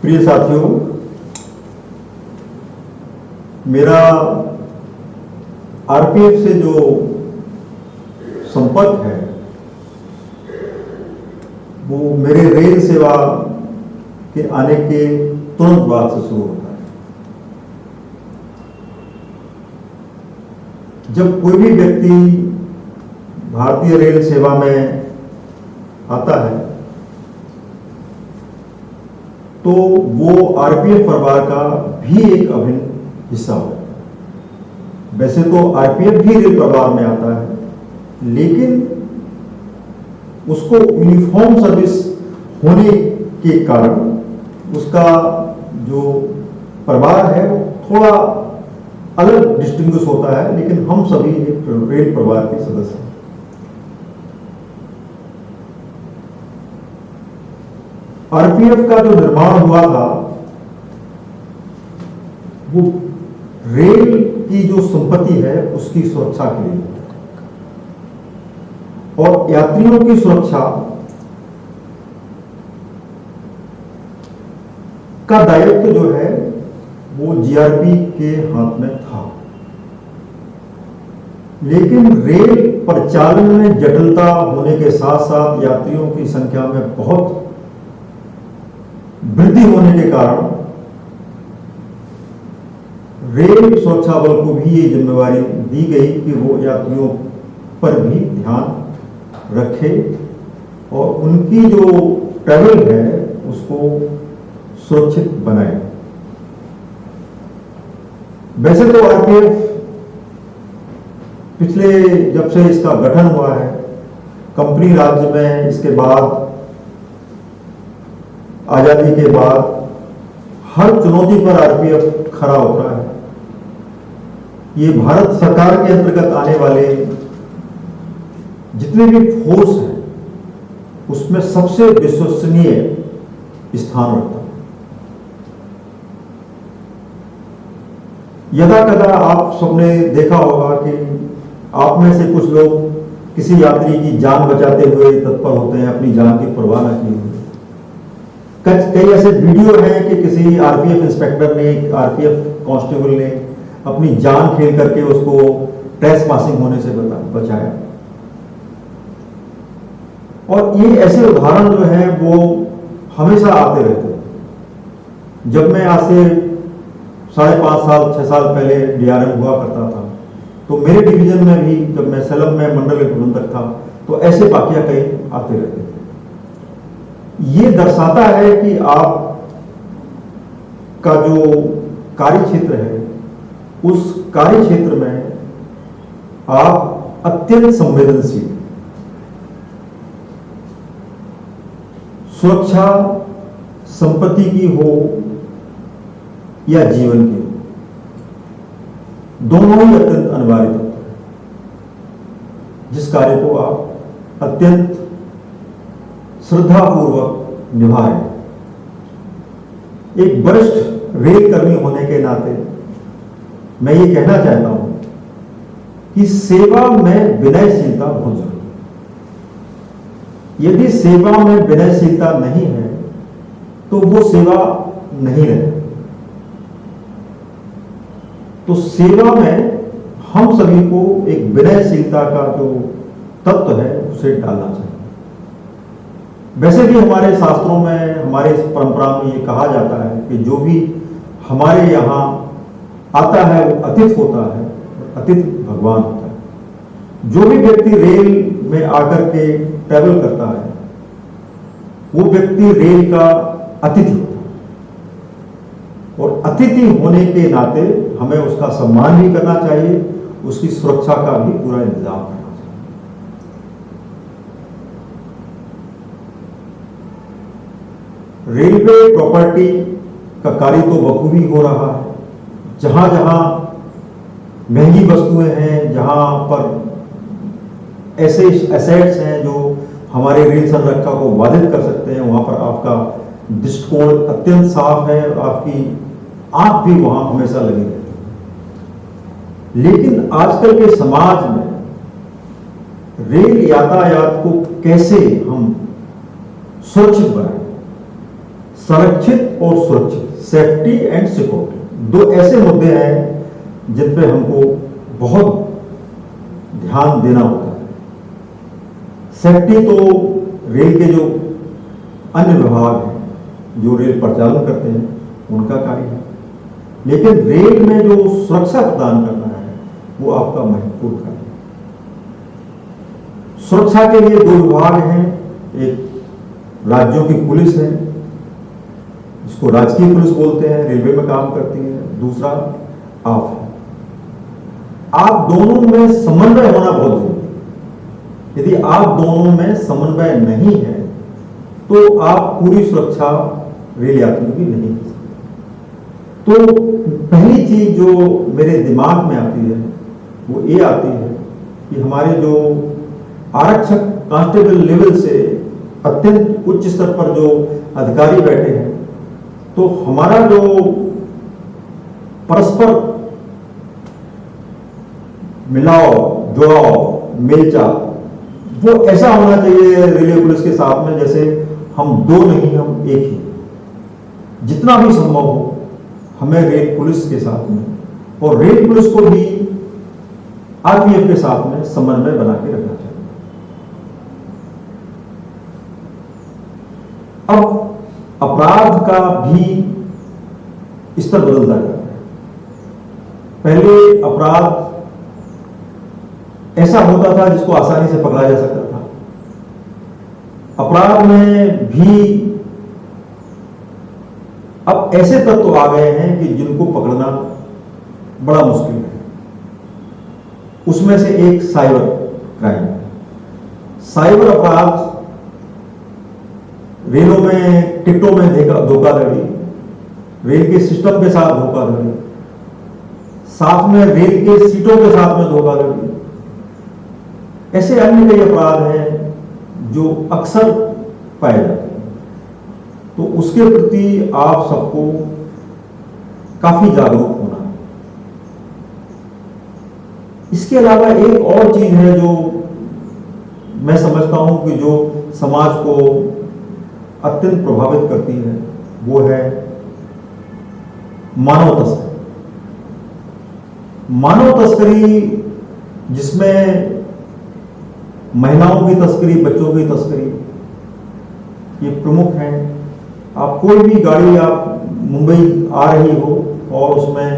प्रिय साथियों, मेरा आरपीएफ से जो संपर्क है वो मेरे रेल सेवा के आने के तुरंत बाद से शुरू होता है। जब कोई भी व्यक्ति भारतीय रेल सेवा में आता है तो वो आरपीएफ परिवार का भी एक अभिन्न हिस्सा होता है। वैसे तो आरपीएफ भी रेल परिवार में आता है, लेकिन उसको यूनिफॉर्म सर्विस होने के कारण उसका जो परिवार है वो थोड़ा अलग डिस्टिंग्विश होता है, लेकिन हम सभी एक रेल परिवार के सदस्य हैं। आरपीएफ का जो निर्माण हुआ था वो रेल की जो संपत्ति है उसकी सुरक्षा के लिए और यात्रियों की सुरक्षा का दायित्व जो है वो जीआरपी के हाथ में था। लेकिन रेल परिचालन में जटिलता होने के साथ साथ यात्रियों की संख्या में बहुत वृद्धि होने के कारण रेल सुरक्षा बल को भी ये जिम्मेवारी दी गई कि वो यात्रियों पर भी ध्यान रखे और उनकी जो ट्रैवल है उसको सुरक्षित बनाए। वैसे तो आरपीएफ पिछले जब से इसका गठन हुआ है कंपनी राज्य में, इसके बाद आजादी के बाद हर चुनौती पर आरपीएफ खड़ा उतरा है। ये भारत सरकार के अंतर्गत आने वाले जितने भी फोर्स हैं उसमें सबसे विश्वसनीय स्थान रखता है। यदा कदा आप सबने देखा होगा कि आप में से कुछ लोग किसी यात्री की जान बचाते हुए तत्पर होते हैं, अपनी जान की परवाह न किए हुए। कई ऐसे वीडियो हैं कि किसी आरपीएफ इंस्पेक्टर ने, आरपीएफ कांस्टेबल ने अपनी जान खेल करके उसको ट्रेस पासिंग होने से बचाया। और ये ऐसे उदाहरण जो हैं वो हमेशा आते रहते हैं। जब मैं आज से 5.5 साल 6 साल पहले डीआरएम हुआ करता था तो मेरे डिवीजन में भी, जब मैं सेलम में मंडल प्रबंधक था, तो ऐसे वाकया कई आते रहते थे। ये दर्शाता है कि आप का जो कार्य क्षेत्र है उस कार्य क्षेत्र में आप अत्यंत संवेदनशील, सुरक्षा संपत्ति की हो या जीवन की हो, दोनों ही अत्यंत अनिवार्य होता है, जिस कार्य को आप अत्यंत श्रद्धापूर्वक निभा रहे हैं। एक वरिष्ठ रेल कर्मी होने के नाते मैं ये कहना चाहता हूं कि सेवा में विनयशीलता बहुत जरूरी है। यदि सेवा में विनयशीलता नहीं है तो वो सेवा नहीं रहती। तो सेवा में हम सभी को एक विनयशीलता का जो तत्व है उसे डालना चाहिए। वैसे भी हमारे शास्त्रों में, हमारे परंपरा में ये कहा जाता है कि जो भी हमारे यहाँ आता है वो अतिथि होता है, अतिथि भगवान होता है। जो भी व्यक्ति रेल में आकर के ट्रैवल करता है वो व्यक्ति रेल का अतिथि होता है और अतिथि होने के नाते हमें उसका सम्मान भी करना चाहिए, उसकी सुरक्षा का भी पूरा इंतजाम करना चाहिए। रेलवे प्रॉपर्टी का कार्य तो बखूबी हो रहा है। जहां जहां महंगी वस्तुएं हैं, जहां पर ऐसे एसेट्स हैं जो हमारे रेल संरक्षा को बाधित कर सकते हैं, वहां पर आपका दृष्टिकोण अत्यंत साफ है, आपकी आंख भी वहां हमेशा लगी रहती है। लेकिन आजकल के समाज में रेल यातायात को कैसे हम सुरक्षित बनाएं, संरक्षित और सुरक्षित, सेफ्टी एंड सिक्योरिटी, दो ऐसे मुद्दे हैं जिन पे हमको बहुत ध्यान देना होता है। सेफ्टी तो रेल के जो अन्य विभाग हैं जो रेल परिचालन करते हैं उनका कार्य है, लेकिन रेल में जो सुरक्षा प्रदान करना है वो आपका महत्वपूर्ण कार्य है। सुरक्षा के लिए दो विभाग हैं, एक राज्यों की पुलिस है जिसको राजकीय पुलिस बोलते हैं, रेलवे में काम करती है, दूसरा आप है। आप दोनों में समन्वय होना बहुत जरूरी है। यदि आप दोनों में समन्वय नहीं है तो आप पूरी सुरक्षा रेल यात्रियों की नहीं कर सकते। तो पहली चीज जो मेरे दिमाग में आती है वो ये आती है कि हमारे जो आरक्षक कांस्टेबल लेवल से अत्यंत उच्च स्तर पर जो अधिकारी बैठे हैं, तो हमारा जो परस्पर मिलाव जुड़ाव मेलचाल वो ऐसा होना चाहिए रेलवे पुलिस के साथ में जैसे हम दो नहीं, हम एक ही। जितना भी संभव हो हमें रेल पुलिस के साथ में और रेल पुलिस को भी आरपीएफ के साथ में समन्वय बना के रखना चाहिए। अब अपराध का भी स्तर बदलता जाता है। पहले अपराध ऐसा होता था जिसको आसानी से पकड़ा जा सकता था। अपराध में भी अब ऐसे तत्व आ गए हैं कि जिनको पकड़ना बड़ा मुश्किल है। उसमें से एक साइबर क्राइम, साइबर अपराध, रेलों में टिकटों में धोखाधड़ी, रेल के सिस्टम के साथ धोखाधड़ी, साथ में रेल के सीटों के साथ में धोखाधड़ी, ऐसे अन्य कई अपराध हैं जो अक्सर पाए जाते हैं। तो उसके प्रति आप सबको काफी जागरूक होना है। इसके अलावा एक और चीज है जो मैं समझता हूं कि जो समाज को अत्यंत प्रभावित करती है, वो है मानव तस्करी। मानव तस्करी जिसमें महिलाओं की तस्करी, बच्चों की तस्करी, ये प्रमुख हैं। आप कोई भी गाड़ी आप मुंबई आ रही हो और उसमें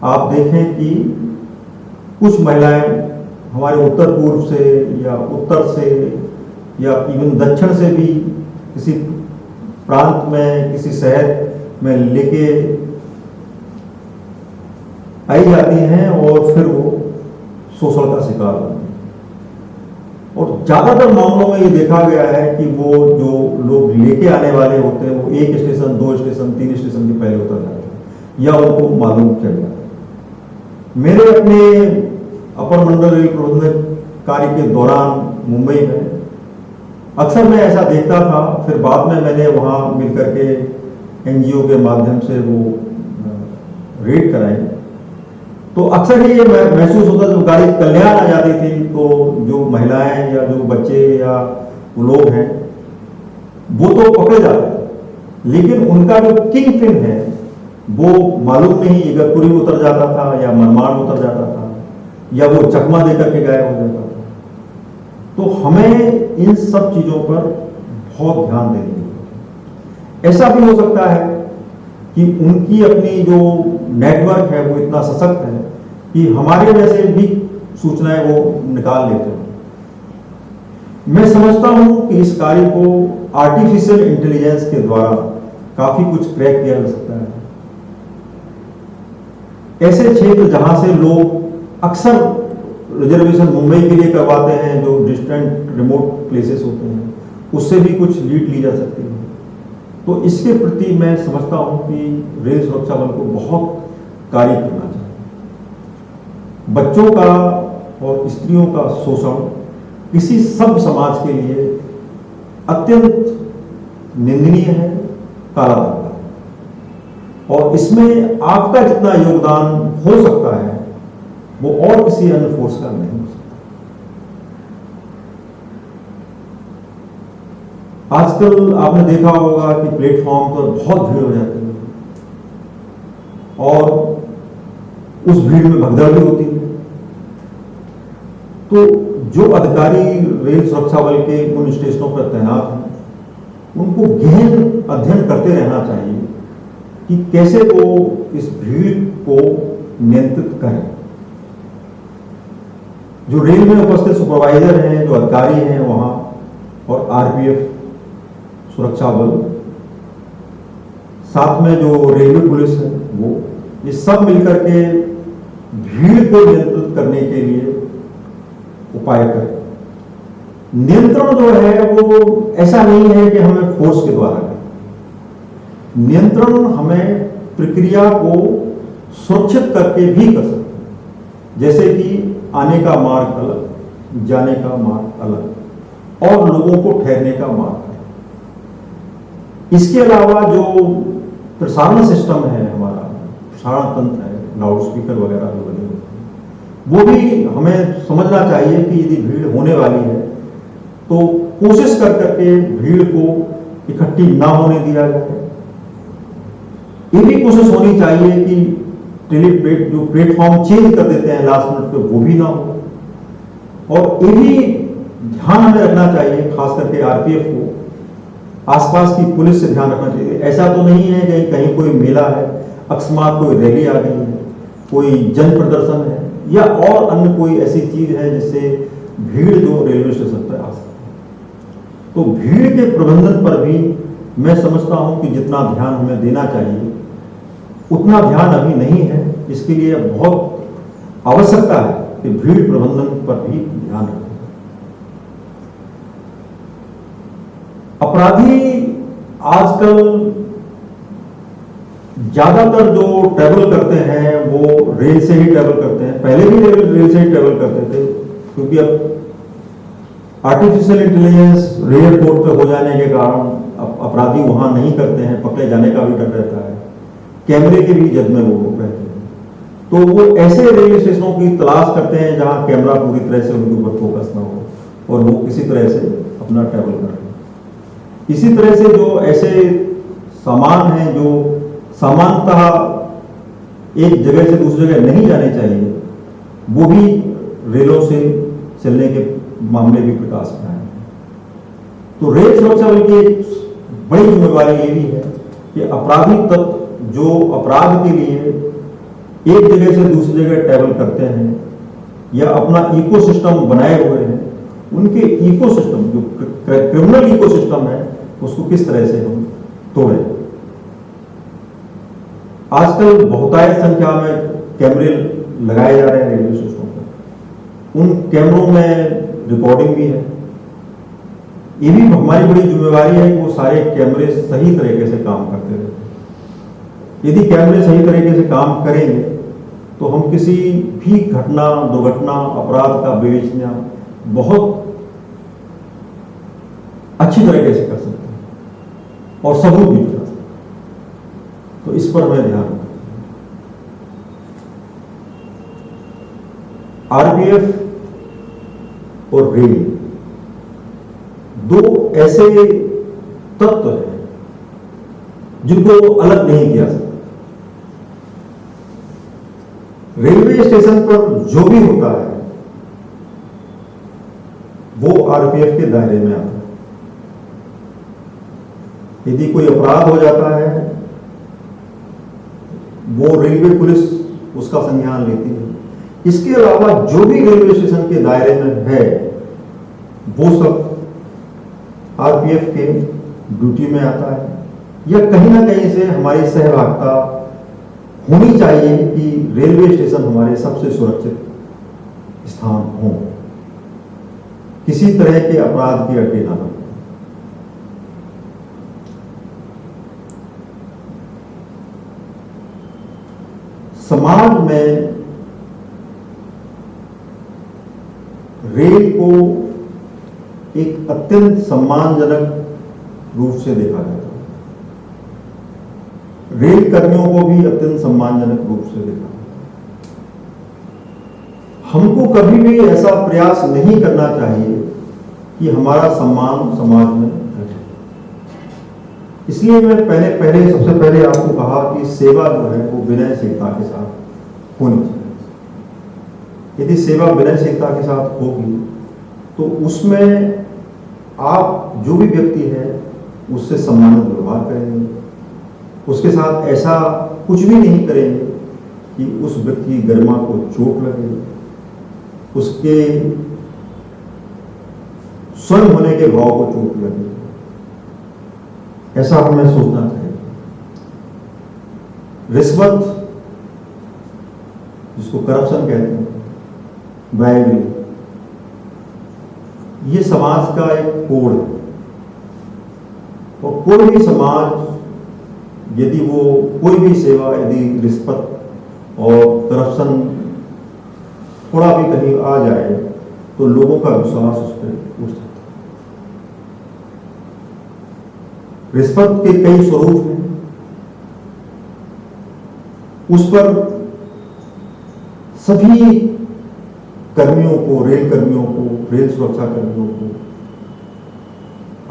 आप देखें कि कुछ महिलाएं हमारे उत्तर पूर्व से या उत्तर से या इवन दक्षिण से भी किसी प्रांत में, किसी शहर में लेके आई जाती हैं और फिर वो शोषण का शिकार होती हैं। और ज्यादातर मामलों में ये देखा गया है कि वो जो लोग लेके आने वाले होते हैं वो एक स्टेशन, दो स्टेशन, तीन स्टेशन के पहले उतर जाते हैं या उनको मालूम चल जाता है। मेरे अपने अपर मंडल रेल प्रबंधक कार्य के दौरान मुंबई में अक्सर मैं ऐसा देखता था, फिर बाद में मैंने वहां मिलकर के एनजीओ के माध्यम से वो रेड कराई, तो अक्सर ही ये महसूस होता जब गाड़ी कल्याण आ जाती थी तो जो महिलाएं या जो बच्चे या वो लोग हैं वो तो पकड़े जाते थे, लेकिन उनका जो किंग पिन है वो मालूम नहीं, इगतपुरी में उतर जाता था या मनमाड़ में उतर जाता था या वो चकमा देकर के गायब हो जाता था। तो हमें इन सब चीजों पर बहुत ध्यान देने की जरूरत है। ऐसा भी हो सकता है कि उनकी अपनी जो नेटवर्क है वो इतना सशक्त है कि हमारे जैसे भी सूचनाएं वो निकाल लेते हैं। मैं समझता हूं कि इस कार्य को आर्टिफिशियल इंटेलिजेंस के द्वारा काफी कुछ क्रैक किया जा सकता है। ऐसे क्षेत्र जहां से लोग अक्सर रिजर्वेशन मुंबई के लिए करवाते हैं, जो डिस्टेंट रिमोट प्लेसेस होते हैं, उससे भी कुछ लीड ली जा सकती है। तो इसके प्रति मैं समझता हूं कि रेल सुरक्षा बल को बहुत कार्य करना चाहिए। बच्चों का और स्त्रियों का शोषण किसी सभ्य समाज के लिए अत्यंत निंदनीय है, काला धब्बा है, और इसमें आपका जितना योगदान हो सकता है वो और किसी अन्य फोर्स का नहीं हो सकता। आजकल आपने देखा होगा कि प्लेटफॉर्म पर बहुत भीड़ हो जाती है और उस भीड़ में भगदड़ भी होती है। तो जो अधिकारी रेल सुरक्षा बल के उन स्टेशनों पर तैनात हैं, उनको गहन अध्ययन करते रहना चाहिए कि कैसे वो इस भीड़ को नियंत्रित करें। जो रेल में उपस्थित सुपरवाइजर हैं, जो अधिकारी हैं वहां, और आरपीएफ सुरक्षा बल, साथ में जो रेलवे पुलिस है, वो ये सब मिलकर के भीड़ को नियंत्रित करने के लिए उपाय करें। नियंत्रण जो है वो ऐसा नहीं है कि हमें फोर्स के द्वारा करें। नियंत्रण हमें प्रक्रिया को सुरक्षित करके भी कर सकते हैं, जैसे कि आने का मार्ग अलग, जाने का मार्ग अलग, और लोगों को ठहरने का मार्ग अलग। इसके अलावा जो प्रसारण सिस्टम है, हमारा प्रसारण तंत्र है, लाउड स्पीकर वगैरह जो बने होते हैं, वो भी हमें समझना चाहिए कि यदि भीड़ होने वाली है तो कोशिश कर करके भीड़ को इकट्ठी ना होने दिया जाए। ये भी कोशिश होनी चाहिए कि जो प्लेटफॉर्म चेंज कर देते हैं लास्ट मिनट पे, वो भी ना हो। और ये भी ध्यान हमें रखना चाहिए, खास करके आरपीएफ को, आसपास की पुलिस से ध्यान रखना चाहिए। ऐसा तो नहीं है कि कहीं कोई मेला है, अकस्मात कोई रैली आ गई है, कोई जन प्रदर्शन है, या और अन्य कोई ऐसी चीज है जिससे भीड़ जो रेलवे स्टेशन पर आ सकती है। तो भीड़ के प्रबंधन पर भी मैं समझता हूं कि जितना ध्यान hमें देना चाहिए उतना ध्यान अभी नहीं है। इसके लिए बहुत आवश्यकता है कि भीड़ प्रबंधन पर भी ध्यान रखें। अपराधी आजकल ज्यादातर जो ट्रैवल करते हैं वो रेल से ही ट्रैवल करते हैं। पहले भी रेल से ही ट्रैवल करते थे, क्योंकि अब आर्टिफिशियल इंटेलिजेंस एयरपोर्ट पे हो जाने के कारण अब अपराधी वहां नहीं करते हैं, पकड़े जाने का भी डर रहता है, कैमरे के भी जद में वो रहते हैं। तो वो ऐसे रेलवे स्टेशनों की तलाश करते हैं जहां कैमरा पूरी तरह से उनके ऊपर फोकस ना हो और वो किसी तरह से अपना ट्रैवल कर रहे हैं। इसी तरह से जो ऐसे सामान हैं जो सामान्यतः एक जगह से दूसरी जगह नहीं जाने चाहिए, वो भी रेलों से चलने के मामले भी प्रकाश में आए। तो रेल सुरक्षा बल की एक बड़ी जिम्मेवारी ये भी है कि अपराधी तत्व जो अपराध के लिए एक जगह से दूसरी जगह ट्रैवल करते हैं या अपना इकोसिस्टम बनाए हुए हैं, उनके इकोसिस्टम जो क्रिमिनल इकोसिस्टम है उसको किस तरह से हम तोड़ें। आजकल बहुतायत संख्या में कैमरे लगाए जा रहे हैं रेलवे स्टेशनों पर, उन कैमरों में रिकॉर्डिंग भी है। ये भी हमारी बड़ी जिम्मेवारी है कि वो सारे कैमरे सही तरीके से काम करते रहे। यदि कैमरे सही तरीके से काम करेंगे तो हम किसी भी घटना, दुर्घटना, अपराध का विवेचना बहुत अच्छी तरीके से कर सकते हैं और सबूत भी बता सकते हैं। तो इस पर हमें ध्यान रखना। आरपीएफ और रेल दो ऐसे तत्व हैं जिनको अलग नहीं किया सकता। रेलवे स्टेशन पर जो भी होता है वो आरपीएफ के दायरे में आता है। यदि कोई अपराध हो जाता है वो रेलवे पुलिस उसका संज्ञान लेती है। इसके अलावा जो भी रेलवे स्टेशन के दायरे में है वो सब आरपीएफ के ड्यूटी में आता है, या कहीं ना कहीं से हमारी सहभागिता होनी चाहिए कि रेलवे स्टेशन हमारे सबसे सुरक्षित स्थान हो, किसी तरह के अपराध की अड्डे ना बने। समाज में रेल को एक अत्यंत सम्मानजनक रूप से देखा जाता है। रेल कर्मियों को भी अत्यंत सम्मानजनक रूप से देखा। हमको कभी भी ऐसा प्रयास नहीं करना चाहिए कि हमारा सम्मान समाज में घटे। इसलिए मैं सबसे पहले आपको कहा कि सेवा जो है वो विनयशीलता के साथ होनी चाहिए। यदि सेवा विनयशीलता के साथ होगी तो उसमें आप जो भी व्यक्ति है उससे सम्मानित व्यवहार करेंगे, उसके साथ ऐसा कुछ भी नहीं करेंगे कि उस व्यक्ति की गरिमा को चोट लगे, उसके स्वयं होने के भाव को चोट लगे। ऐसा हमें सोचना चाहिए। रिश्वत, जिसको करप्शन कहते हैं, bribery, ये समाज का एक कोड है। और कोई भी समाज यदि वो कोई भी सेवा यदि रिश्वत और करप्शन थोड़ा भी कहीं आ जाए तो लोगों का विश्वास उस पर उठ जाता है। रिश्वत के कई स्वरूप हैं, उस पर सभी कर्मियों को, रेल कर्मियों को, रेल सुरक्षा कर्मियों को,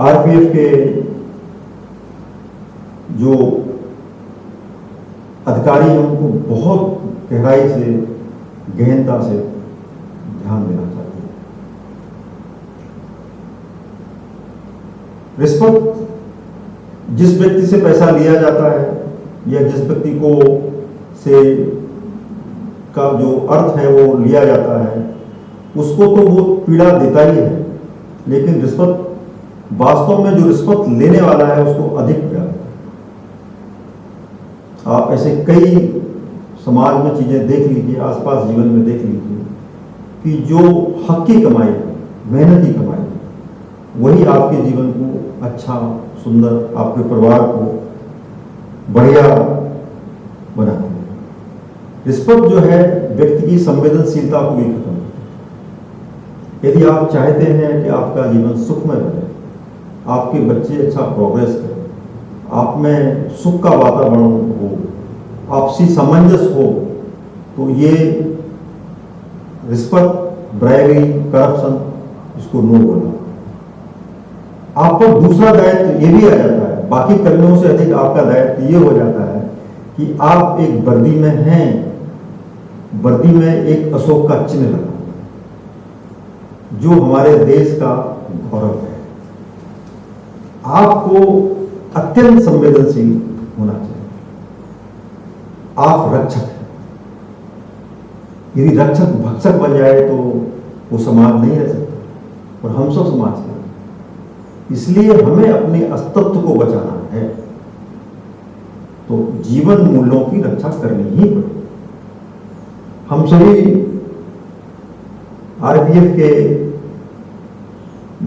आरपीएफ के जो अधिकारी हैं उनको बहुत गहराई से, गहनता से ध्यान देना चाहिए। रिश्वत जिस व्यक्ति से पैसा लिया जाता है या जिस व्यक्ति को से का जो अर्थ है वो लिया जाता है, उसको तो वो पीड़ा देता ही है, लेकिन रिश्वत वास्तव में जो रिश्वत लेने वाला है उसको अधिक पीड़ा देता है। आप ऐसे कई समाज में चीजें देख लीजिए, आसपास जीवन में देख लीजिए कि जो हक की कमाई, मेहनत की कमाई, वही आपके जीवन को अच्छा, सुंदर, आपके परिवार को बढ़िया बनाती है। रिश्वत जो है व्यक्ति की संवेदनशीलता को भी खत्म करती है। यदि आप चाहते हैं कि आपका जीवन सुखमय बने, आपके बच्चे अच्छा प्रोग्रेस करें, आप में सुख का वातावरण हो, आपसी सामंजस्य हो, तो ये रिश्वत, ब्राइबरी, करप्शन, इसको नो बोलना। आप पर दूसरा दायित्व ये भी आ जाता है, बाकी कर्मियों से अधिक आपका दायित्व ये हो जाता है कि आप एक वर्दी में हैं, वर्दी में एक अशोक का चिन्ह लगा जो हमारे देश का गौरव है। आपको अत्यंत संवेदनशील होना चाहिए। आप रक्षक हैं। यदि रक्षक भक्षक बन जाए तो वो समाज नहीं रह सकता, और हम सब समाज के, इसलिए हमें अपने अस्तित्व को बचाना है तो जीवन मूल्यों की रक्षा करनी ही पड़ेगी। हम सभी आरपीएफ के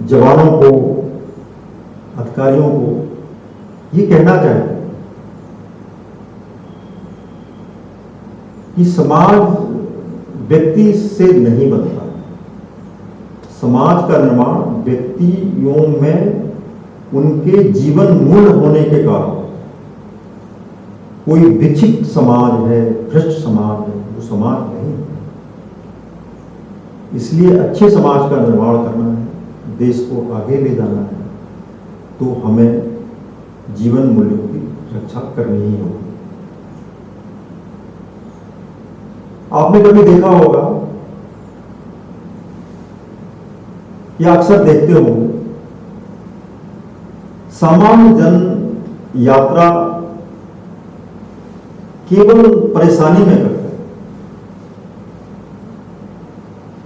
जवानों को, अधिकारियों को ये कहना चाहेंगे कि समाज व्यक्ति से नहीं बनता। समाज का निर्माण व्यक्तियों में उनके जीवन मूल्य होने के कारण। कोई विक्षिप्त समाज है, भ्रष्ट समाज है, वो समाज नहीं है। इसलिए अच्छे समाज का निर्माण करना है, देश को आगे ले जाना है, तो हमें जीवन मूल्यों की रक्षा करनी ही होगी। आपने कभी देखा होगा या अक्सर देखते होंगे, सामान्य जन यात्रा केवल परेशानी में करते हैं।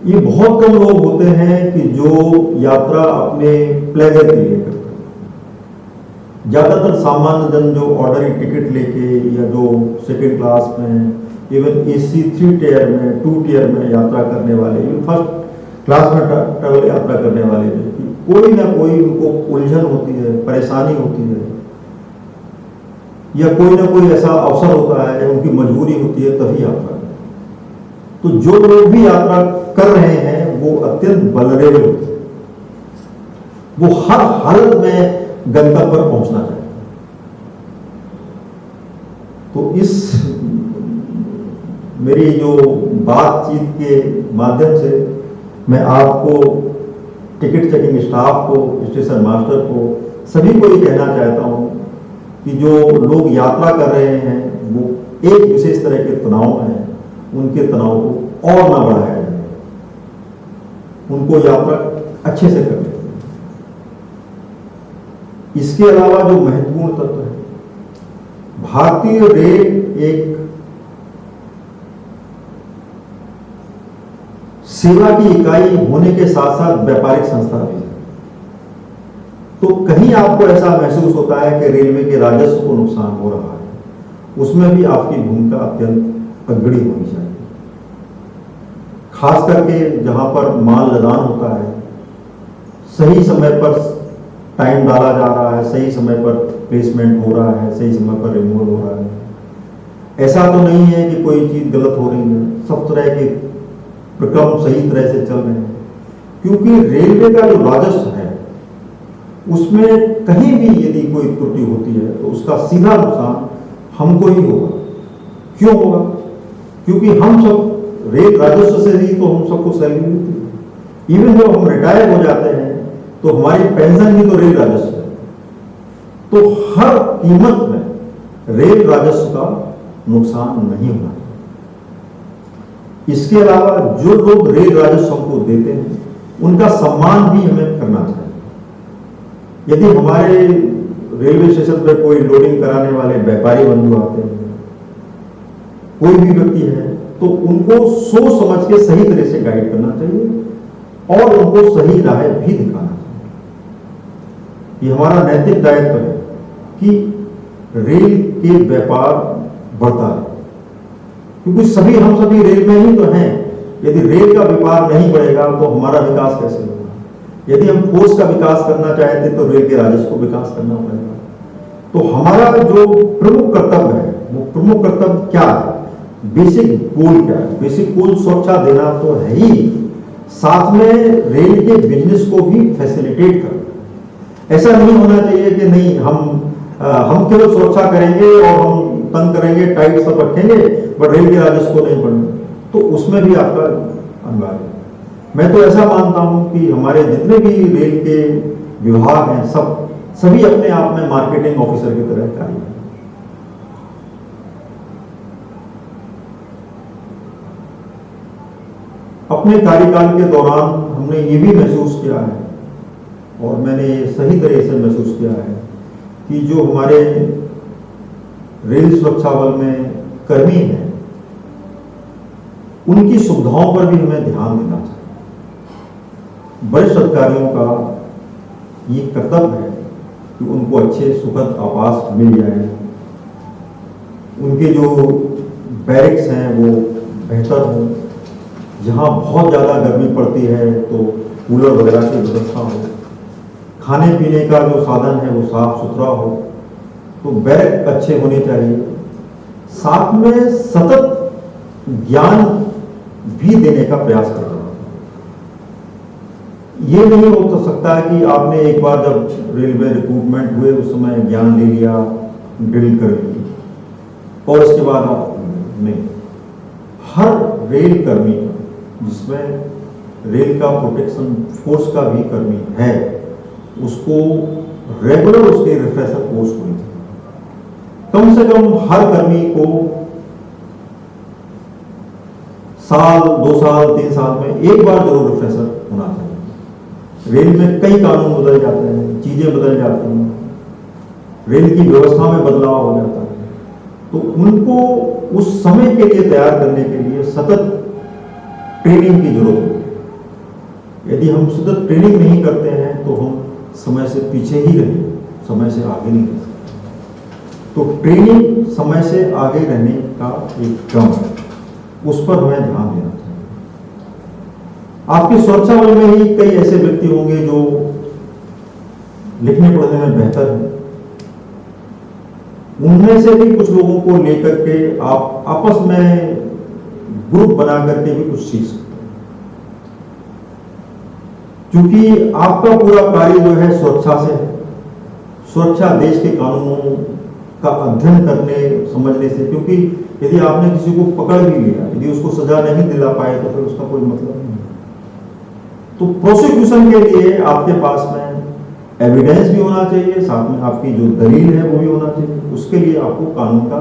ये बहुत कम लोग होते हैं कि जो यात्रा अपने प्लेजर के लिए करते हैं। ज्यादातर सामान्य जन जो ऑर्डनरी टिकट लेके या जो सेकेंड क्लास में, इवन एसी 3 टियर में, 2 टियर में यात्रा करने वाले, इवन फर्स्ट क्लास में ट्रैवल यात्रा करने वाले व्यक्ति, कोई ना कोई उनको उलझन होती है, परेशानी होती है, या कोई ना कोई ऐसा अवसर होता है या उनकी मजबूरी होती है, तभी यात्रा करते हैं। तो जो लोग भी यात्रा कर रहे हैं वो अत्यंत वल्नरेबल होते हैं। वो हर हालत में गंतव्य पर पहुंचना चाहते हैं। तो इस मेरी जो बातचीत के माध्यम से मैं आपको, टिकट चेकिंग स्टाफ को, स्टेशन मास्टर को, सभी को ये कहना चाहता हूं कि जो लोग यात्रा कर रहे हैं वो एक विशेष तरह के तनाव हैं, उनके तनाव को और ना बढ़ाया जाए, उनको यात्रा अच्छे से करनी। इसके अलावा जो महत्वपूर्ण तत्व है, भारतीय रेल एक सेवा की इकाई होने के साथ साथ व्यापारिक संस्था भी है। तो कहीं आपको ऐसा महसूस होता है कि रेलवे के राजस्व को नुकसान हो रहा है, उसमें भी आपकी भूमिका अत्यंत अग्रणी होनी चाहिए। खास करके जहां पर माल लदान होता है, सही समय पर टाइम डाला जा रहा है, सही समय पर प्लेसमेंट हो रहा है, सही समय पर रिमूवल हो रहा है। ऐसा तो नहीं है कि कोई चीज गलत हो रही है, सब तरह के प्रक्रम सही तरह से चल रहे हैं। क्योंकि रेलवे का जो राजस्व है उसमें कहीं भी यदि कोई त्रुटि होती है तो उसका सीधा नुकसान हमको ही होगा। क्यों होगा? क्योंकि हम सब रेल राजस्व से ही तो हम सबको सैलरी मिलती है। इवन जब हम रिटायर हो जाते हैं तो हमारी पेंशन भी तो रेल राजस्व है। तो हर कीमत में रेल राजस्व का नुकसान नहीं होना। इसके अलावा जो लोग रेल राजस्व हमको देते हैं उनका सम्मान भी हमें करना चाहिए। यदि हमारे रेलवे स्टेशन पर कोई लोडिंग कराने वाले व्यापारी बंधु आते हैं, कोई भी व्यक्ति है, तो उनको सोच समझ के सही तरह से गाइड करना चाहिए और उनको सही राह भी दिखाना चाहिए। ये हमारा नैतिक दायित्व है कि रेल के व्यापार बढ़ता है, क्योंकि हम सभी रेल में ही तो हैं। यदि रेल का व्यापार नहीं बढ़ेगा तो हमारा विकास कैसे होगा? यदि हम फोर्स का विकास करना चाहते तो रेल के राजस्व को विकास करना पड़ेगा। तो हमारा जो प्रमुख कर्तव्य है, वो प्रमुख कर्तव्य क्या है? बेसिक गोल क्या है? बेसिक गोल सुरक्षा देना तो है ही, साथ में रेल के बिजनेस को भी फैसिलिटेट करना। ऐसा नहीं होना चाहिए कि नहीं हम केवल सुरक्षा करेंगे और हम तंग करेंगे, टाइट सब रखेंगे, पर रेल के राजस्व को नहीं बढ़ने, तो उसमें भी आपका अनिवार्य है। मैं तो ऐसा मानता हूं कि हमारे जितने भी रेल के विभाग हैं, सभी अपने आप में मार्केटिंग ऑफिसर की तरह कार्य हैं। अपने कार्यकाल के दौरान हमने ये भी महसूस किया है, और मैंने सही तरह से महसूस किया है, कि जो हमारे रेल सुरक्षा बल में कर्मी हैं, उनकी सुविधाओं पर भी हमें ध्यान देना चाहिए। वरिष्ठ अधिकारियों का ये कर्तव्य है कि उनको अच्छे सुखद आवास मिल जाए, उनके जो बैरिक्स हैं वो बेहतर हो, जहाँ बहुत ज़्यादा गर्मी पड़ती है तो कूलर वगैरह की व्यवस्था हो, खाने पीने का जो साधन है वो साफ सुथरा हो, तो बैरक अच्छे होने चाहिए। साथ में सतत ज्ञान भी देने का प्रयास करना। ये नहीं हो तो सकता है कि आपने एक बार जब रेलवे रिक्रूटमेंट हुए उस समय ज्ञान ले लिया, ड्रिल कर ली, और इसके बाद आप नहीं। हर रेल कर्मी, जिसमें रेल का प्रोटेक्शन फोर्स का भी कर्मी है, उसको रेगुलर उसके रिफ्रेशर कोर्स होनी चाहिए। कम से कम हर कर्मी को साल, 2 साल, 3 साल में एक बार जरूर रिफ्रेशर होना चाहिए। रेल में कई कानून बदल जाते हैं, चीजें बदल जाती हैं, रेल की व्यवस्था में बदलाव हो जाता है, तो उनको उस समय के लिए तैयार करने के लिए सतत ट्रेनिंग की जरूरत होती है। यदि हम सतत ट्रेनिंग नहीं करते हैं तो हम समय से पीछे ही रहेंगे, समय से आगे नहीं रह सकते। तो ट्रेनिंग समय से आगे रहने का एक क्रम है, उस पर हमें ध्यान देना चाहिए। आपके सुरक्षा बल में ही कई ऐसे व्यक्ति होंगे जो लिखने पढ़ने में बेहतर हैं, उनमें से भी कुछ लोगों को लेकर के आप आपस में ग्रुप बना करके भी कुछ सीख सकते हैं। क्योंकि आपका पूरा कार्य जो है सुरक्षा से है, सुरक्षा देश के कानूनों का अध्ययन करने समझने से। क्योंकि यदि आपने किसी को पकड़ भी लिया, यदि उसको सजा नहीं दिला पाए तो फिर उसका कोई मतलब नहीं है। तो प्रोसिक्यूशन के लिए आपके पास में एविडेंस भी होना चाहिए, साथ में आपकी जो दलील है वो भी होना चाहिए। उसके लिए आपको कानून का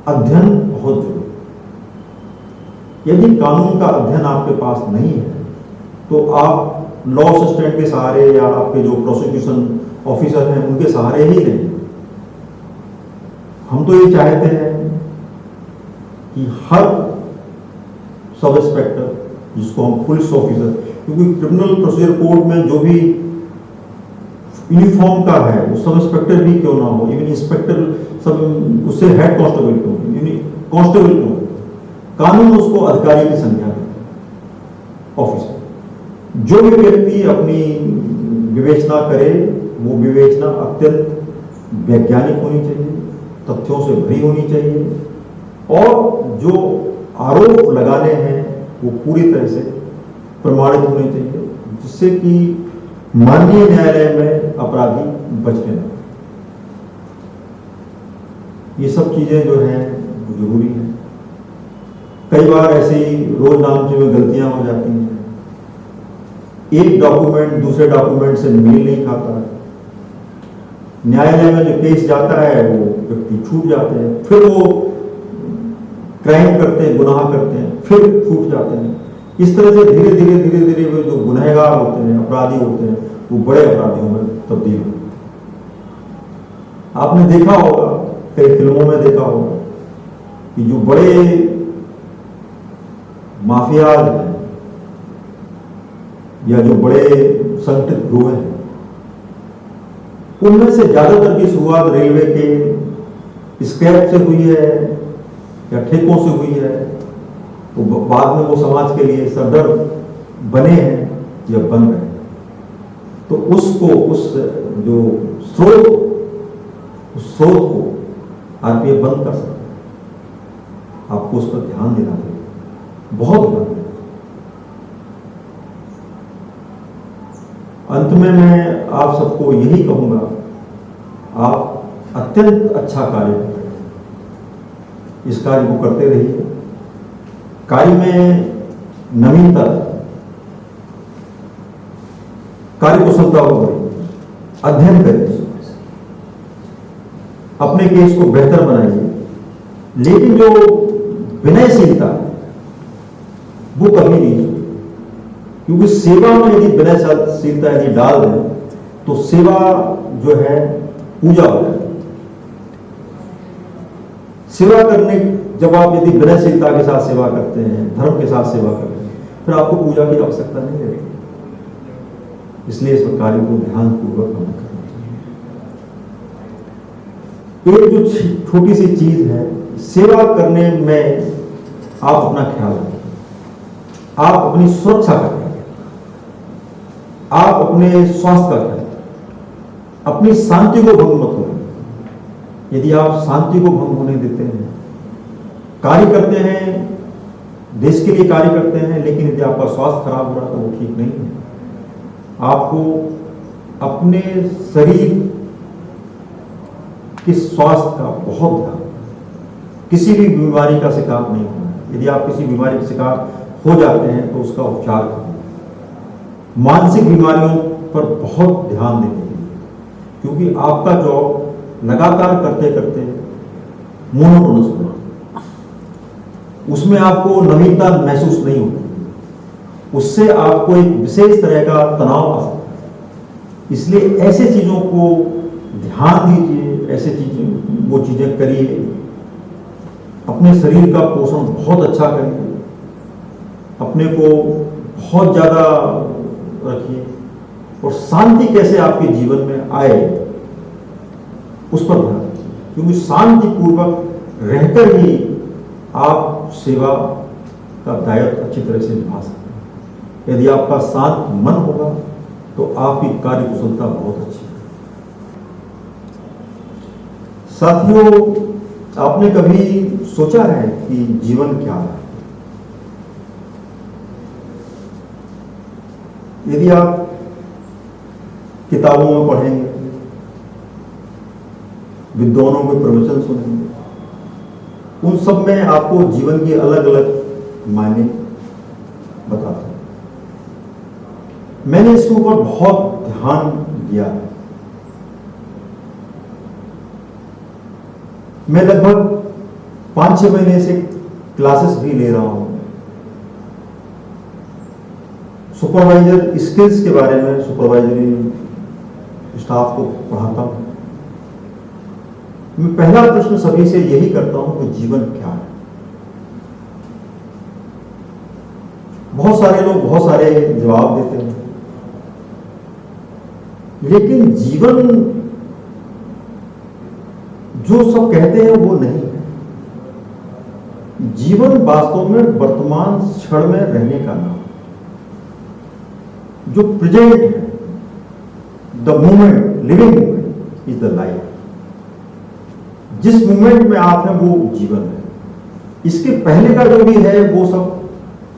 अध्ययन बहुत जरूरी है। यदि कानून का अध्ययन आपके पास नहीं है तो आप लॉ असिस्टेंट के सहारे या आपके जो प्रोसिक्यूशन ऑफिसर हैं उनके सहारे ही रहें। हम तो ये चाहते हैं कि हर सब इंस्पेक्टर, जिसको हम पुलिस ऑफिसर, क्योंकि क्रिमिनल प्रोसीजर कोड में जो भी यूनिफॉर्म का है वो सब इंस्पेक्टर भी क्यों ना हो, इवन इंस्पेक्टर सब, उससे हेड कांस्टेबल क्यों, कांस्टेबल क्यों, कानून उसको अधिकारी की संज्ञा देता है, ऑफिसर। जो भी व्यक्ति अपनी विवेचना करे वो विवेचना अत्यंत वैज्ञानिक होनी चाहिए, तथ्यों से भरी होनी चाहिए, और जो आरोप लगाने हैं वो पूरी तरह से प्रमाणित होने चाहिए, जिससे कि माननीय न्यायालय में अपराधी बचने लगे। ये सब चीजें जो हैं वो जरूरी हैं। कई बार ऐसी रोज नामचे में गलतियां हो जाती हैं, एक डॉक्यूमेंट दूसरे डॉक्यूमेंट से मेल नहीं खाता, न्यायालय में जो केस जाता है वो व्यक्ति छूट जाते हैं, फिर वो क्राइम करते हैं, गुनाह करते हैं, फिर छूट जाते हैं। इस तरह से धीरे धीरे वो जो गुनहगार होते हैं, अपराधी होते हैं, वो बड़े अपराधियों में तब्दील होते हैं। आपने देखा होगा, कई फिल्मों में देखा होगा कि जो बड़े माफियाज हैं या जो बड़े संगठित गिरोह हैं, उनमें से ज्यादातर की शुरुआत रेलवे के स्क्रैप से हुई है या ठेकों से हुई है, तो बाद में वो समाज के लिए सरदर्द बने हैं या बन रहे हैं। तो उसको, उस जो स्रोत को आरपीएफ बंद कर सकता है। आपको उस पर ध्यान देना चाहिए, बहुत ध्यान देना। अंत में मैं आप सबको यही कहूंगा, आप अत्यंत अच्छा कार्य कर रहे हैं, इस कार्य को करते रहिए। कार्य में नवीनता, कार्य कुशलता को बढ़ाइए, अध्ययन करिए, अपने केस को बेहतर बनाइए, लेकिन जो विनयशीलता वो कभी नहीं, क्योंकि सेवा में यदि विनयशीलता यदि डाल दें तो सेवा जो है पूजा हो जाती है। सेवा करने, जब आप यदि विनयशीलता के साथ सेवा करते हैं, धर्म के साथ सेवा करते हैं, फिर आपको पूजा की आवश्यकता नहीं रहेगी। इसलिए इस कार्य को ध्यानपूर्वक हमें करना चाहिए। एक जो छोटी सी चीज है, सेवा करने में आप अपना ख्याल रखें, आप अपनी सुरक्षा करें, आप अपने स्वास्थ्य का ख्याल, अपनी शांति को भंग मत होने। यदि आप शांति को भंग होने देते हैं, कार्य करते हैं, देश के लिए कार्य करते हैं, लेकिन यदि आपका स्वास्थ्य खराब हो रहा तो वो ठीक नहीं है। आपको अपने शरीर के स्वास्थ्य का बहुत ध्यान, किसी भी बीमारी का शिकार नहीं होना है। यदि आप किसी बीमारी का शिकार हो जाते हैं तो उसका उपचार करें। मानसिक बीमारियों पर बहुत ध्यान देने के लिए, क्योंकि आपका जॉब लगातार करते करते मोनोटोनस हो जाता है, उसमें आपको नवीनता महसूस नहीं होती, उससे आपको एक विशेष तरह का तनाव आ सकता है। इसलिए ऐसे चीजों को ध्यान दीजिए, ऐसे चीजें, वो चीजें करिए। अपने शरीर का पोषण बहुत अच्छा करिए, अपने को बहुत ज्यादा रखिए, और शांति कैसे आपके जीवन में आए उस पर ध्यान रखिए, क्योंकि शांतिपूर्वक रहकर ही आप सेवा का दायित्व अच्छी तरह से निभा सकते हैं। यदि आपका शांत मन होगा तो आपकी कार्य कुशलता बहुत अच्छी है। साथियों, आपने कभी सोचा है कि जीवन क्या है? यदि आप किताबों में पढ़ेंगे, विद्वानों के प्रवचन सुनेंगे, उन सब में आपको जीवन के अलग अलग मायने बताते हैं। मैंने इसके ऊपर बहुत ध्यान दिया है। मैं लगभग 5-6 महीने से क्लासेस भी ले रहा हूं, सुपरवाइजर स्किल्स के बारे में, सुपरवाइजरी स्टाफ को पढ़ाता हूं। मैं पहला प्रश्न सभी से यही करता हूं कि जीवन क्या है। बहुत सारे लोग बहुत सारे जवाब देते हैं, लेकिन जीवन जो सब कहते हैं वो नहीं है। जीवन वास्तव में वर्तमान क्षण में रहने का नाम, जो प्रेजेंट है, the moment, living moment is the life. जिस मोमेंट में आप हैं वो जीवन है। इसके पहले का जो भी है वो सब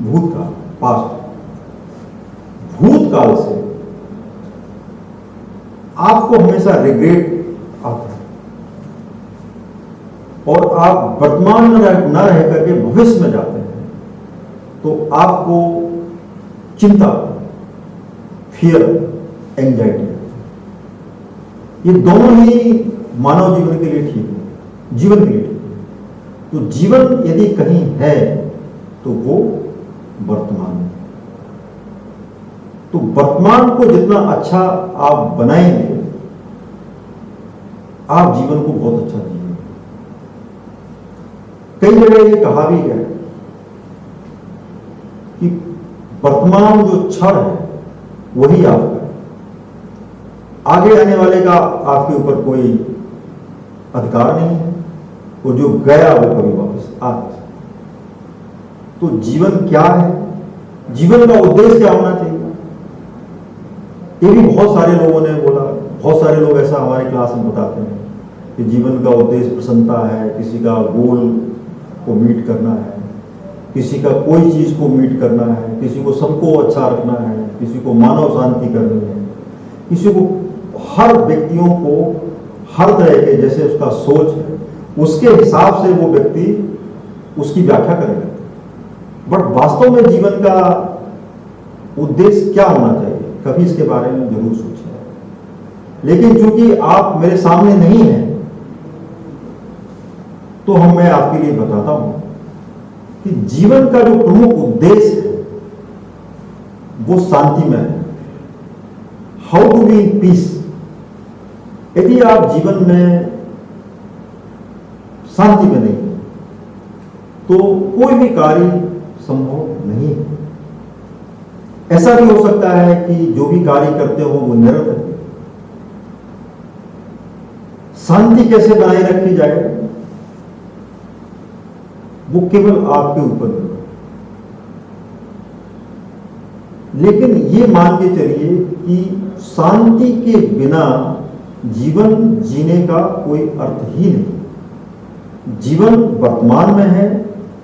भूतकाल, पास्ट। भूतकाल से आपको हमेशा रिग्रेट आता है और आप वर्तमान में न रह करके भविष्य में जाते हैं तो आपको चिंता, फियर, एंजाइटी, ये दोनों ही मानव जीवन के लिए ठीक है, जीवन के लिए ठीक है। तो जीवन यदि कहीं है तो वो वर्तमान में। तो वर्तमान को जितना अच्छा आप बनाएंगे, आप जीवन को बहुत अच्छा जिएंगे। कई जगह ये कहा भी है कि वर्तमान जो क्षण है वही आपका है, आगे आने वाले का आपके ऊपर कोई अधिकार नहीं है, वो जो गया वो कभी वापस आ नहीं सकता। तो जीवन क्या है, जीवन का उद्देश्य क्या होना चाहिए, ये भी बहुत सारे लोगों ने बोला। बहुत सारे लोग ऐसा हमारे क्लास में बताते हैं कि जीवन का उद्देश्य प्रसन्नता है, किसी का गोल को मीट करना है, किसी का कोई चीज को मीट करना है, किसी को सबको अच्छा रखना है, किसी को मानव शांति करनी है, किसी को, हर व्यक्तियों को हर तरह के जैसे उसका सोच है उसके हिसाब से वो व्यक्ति उसकी व्याख्या करेगा। बट वास्तव में जीवन का उद्देश्य क्या होना चाहिए, कभी इसके बारे में जरूर सोचें। लेकिन चूंकि आप मेरे सामने नहीं हैं तो मैं आपके लिए बताता हूं कि जीवन का जो प्रमुख उद्देश्य है वो शांति में है। How to be in peace. यदि आप जीवन में शांति में नहीं हैं तो कोई भी कार्य संभव नहीं है। ऐसा भी हो सकता है कि जो भी कार्य करते हो वो निरर्थक है। शांति कैसे बनाए रखी जाए वो केवल आपके ऊपर है। लेकिन ये मान के चलिए कि शांति के बिना जीवन जीने का कोई अर्थ ही नहीं। जीवन वर्तमान में है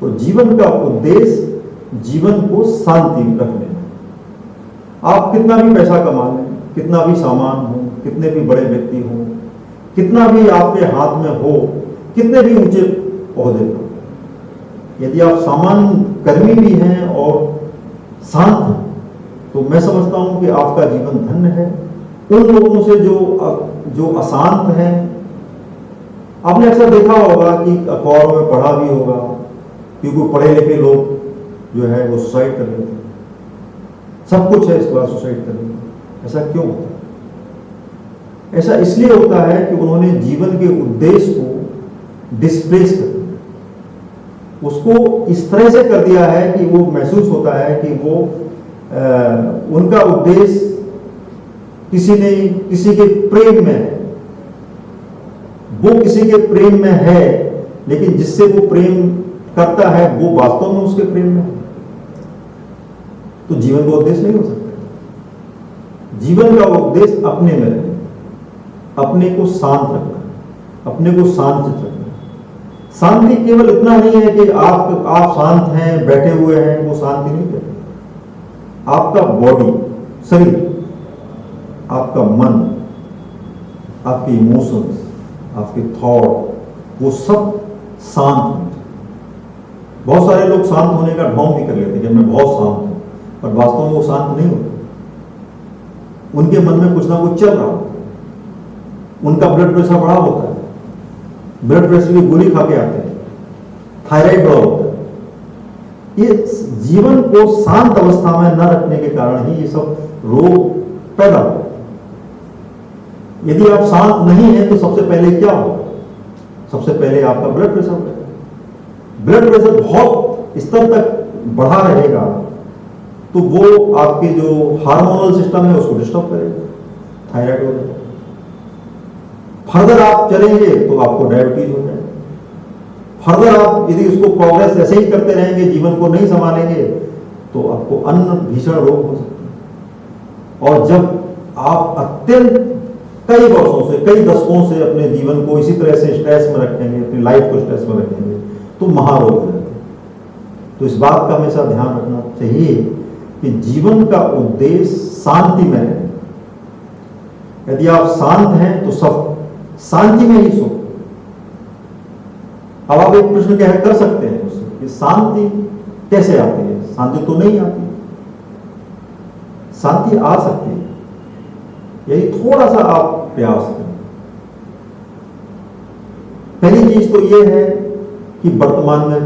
और जीवन का उद्देश्य जीवन को शांति रखने में। आप कितना भी पैसा कमा लें, कितना भी सामान हो, कितने भी बड़े व्यक्ति हो, कितना भी आपके हाथ में हो, कितने भी ऊंचे ओहदे पर, यदि आप सामान्य कर्मी भी हैं और शांत हैं तो मैं समझता हूं कि आपका जीवन धन्य है। उन लोगों से जो अशांत हैं, आपने अक्सर देखा होगा कि अखबारों में पढ़ा भी होगा कि कोई पढ़े लिखे लोग जो है वो सुसाइड कर लेते हैं। सब कुछ है इसके बाद सुसाइड कर लेते। ऐसा क्यों होता है? ऐसा इसलिए होता है कि उन्होंने जीवन के उद्देश्य को डिस्प्लेस कर दिया, उसको इस तरह से कर दिया है कि वो महसूस होता है कि वो उनका उद्देश्य किसी के प्रेम में है, वो किसी के प्रेम में है, लेकिन जिससे वो प्रेम करता है वो वास्तव में उसके प्रेम में है। तो जीवन का उद्देश्य नहीं हो सकता। जीवन का उद्देश्य अपने में रहना, अपने को शांत रखना, अपने को शांत रखना। शांति केवल इतना नहीं है कि आप शांत हैं, बैठे हुए हैं, वो शांति नहीं कहते। आपका बॉडी, शरीर, आपका मन, आपके इमोशंस, आपके थॉट, वो सब शांत होने चाहिए। बहुत सारे लोग शांत होने का ढोंग भी कर लेते हैं कि मैं बहुत शांत हूं, पर वास्तव में वो शांत नहीं होते। उनके मन में कुछ ना कुछ चल रहा होता है, उनका ब्लड प्रेशर बढ़ा होता है, ब्लड प्रेशर की गोली खा के आते हैं, थायराइड बढ़ा होता है। ये जीवन को शांत अवस्था में न रखने के कारण ही ये सब रोग पैदा होते हैं। यदि आप शांत नहीं हैं तो सबसे पहले क्या होगा? सबसे पहले आपका ब्लड प्रेशर बढ़ेगा। ब्लड प्रेशर बहुत स्तर तक बढ़ा रहेगा तो वो आपके जो हार्मोनल सिस्टम है उसको डिस्टर्ब करेगा, थायराइड हो जाएगा। फर्दर आप चलेंगे तो आपको डायबिटीज हो जाएगा। फर्दर आप यदि उसको प्रोग्रेस ऐसे ही करते रहेंगे, जीवन को नहीं संभालेंगे, तो आपको अन्य भीषण रोग हो सकते हैं। और जब आप अत्यंत कई वर्षों से, कई दशकों से अपने जीवन को इसी तरह से स्ट्रेस में रखेंगे, अपनी लाइफ को स्ट्रेस में रखेंगे, तो महारोग हो जाते हैं। तो इस बात का हमेशा ध्यान रखना चाहिए कि जीवन का उद्देश्य शांति में है। यदि आप शांत हैं तो सब शांति में ही सुख। अब आप एक प्रश्न क्या कर सकते हैं उससे कि शांति कैसे आती है? शांति तो नहीं आती। शांति आ सकती है, यही थोड़ा सा आप प्रयास करें। पहली चीज तो यह है कि वर्तमान में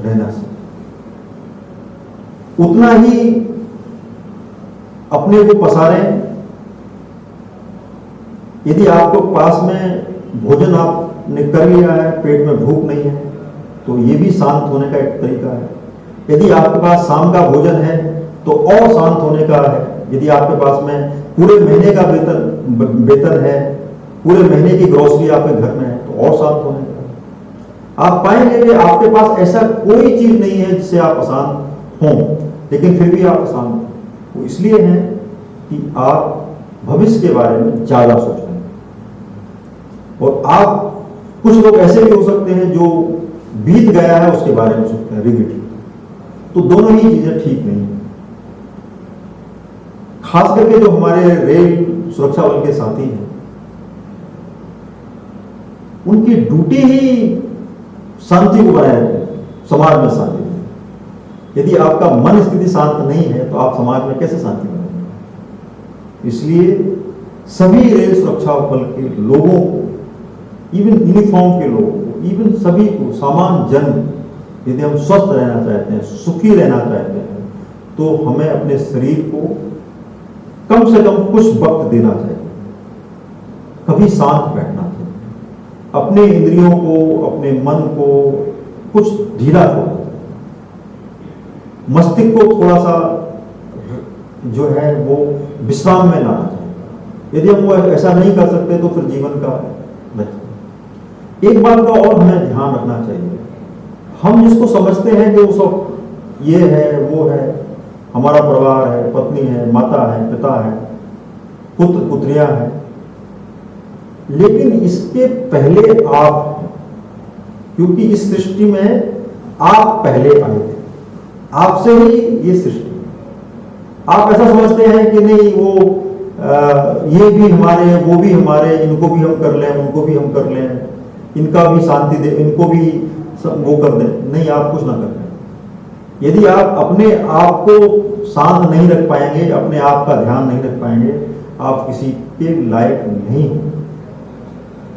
रहना सीखें। उतना ही अपने को पसारें। यदि आपको पास में भोजन आपने कर लिया है, पेट में भूख नहीं है, तो ये भी शांत होने का एक तरीका है। यदि आपके पास शाम का भोजन है तो और शांत होने का है। यदि आपके पास में पूरे महीने का वेतन है, पूरे महीने की ग्रोसरी आपके घर में है, तो और शांत होने का। आप पाएंगे कि आपके पास ऐसा कोई चीज नहीं है जिससे आप अशांत हों, लेकिन फिर भी आप अशांत हैं। वो इसलिए है कि आप भविष्य के बारे में ज्यादा सोच रहे हैं। और आप, कुछ लोग ऐसे भी हो सकते हैं जो बीत गया है उसके बारे में सोचते हैं, रिग्रेट। तो दोनों ही चीजें ठीक नहीं है। खास करके जो हमारे रेल सुरक्षा बल के साथी हैं, उनकी ड्यूटी ही शांति को बनाए रखना, समाज में शांति। यदि आपका मन स्थिति शांत नहीं है तो आप समाज में कैसे शांति बनाएंगे? इसलिए सभी रेल सुरक्षा बल के लोगों को, इवन यूनिफॉर्म के लोगों को, इवन सभी को, सामान्य जन, यदि हम स्वस्थ रहना चाहते हैं, सुखी रहना चाहते हैं, तो हमें अपने शरीर को कम से कम कुछ वक्त देना चाहिए। कभी शांत बैठना चाहिए। अपने इंद्रियों को, अपने मन को कुछ ढीला करना चाहिए। मस्तिष्क को थोड़ा सा जो है वो विश्राम में लाना चाहिए। यदि हम वो ऐसा नहीं कर सकते तो फिर जीवन का बच। एक बात का और हमें ध्यान रखना चाहिए। हम जिसको समझते हैं कि वो सब ये है, वो है, हमारा परिवार है, पत्नी है, माता है, पिता है, पुत्र पुत्रियां हैं, लेकिन इसके पहले आप हैं। क्योंकि इस सृष्टि में आप पहले आए थे, आपसे ही ये सृष्टि। आप ऐसा समझते हैं कि नहीं वो ये भी हमारे हैं, वो भी हमारे, इनको भी हम कर लें, उनको भी हम कर लें, इनका भी शांति दे, इनको भी वो कर दें। नहीं, आप कुछ ना कर लें। यदि आप अपने आप को शांत नहीं रख पाएंगे, अपने आप का ध्यान नहीं रख पाएंगे, आप किसी के लायक नहीं हो।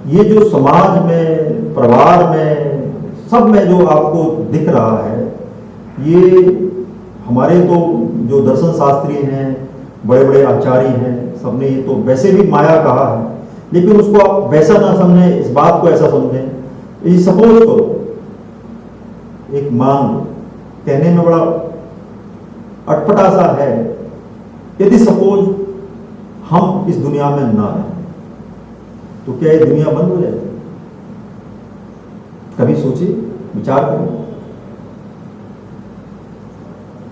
ये जो समाज में, परिवार में, सब में जो आपको दिख रहा है, ये हमारे तो जो दर्शन शास्त्री हैं, बड़े बड़े आचार्य हैं, सबने ये तो वैसे भी माया कहा है, लेकिन उसको आप वैसा ना समझें, इस बात को ऐसा समझें। ये सपोज करो, एक मान कहने में बड़ा अटपटा सा है, यदि सपोज हम इस दुनिया में ना रहें तो क्या ये दुनिया बंद हो जाएगी? कभी सोचिए, विचार करें।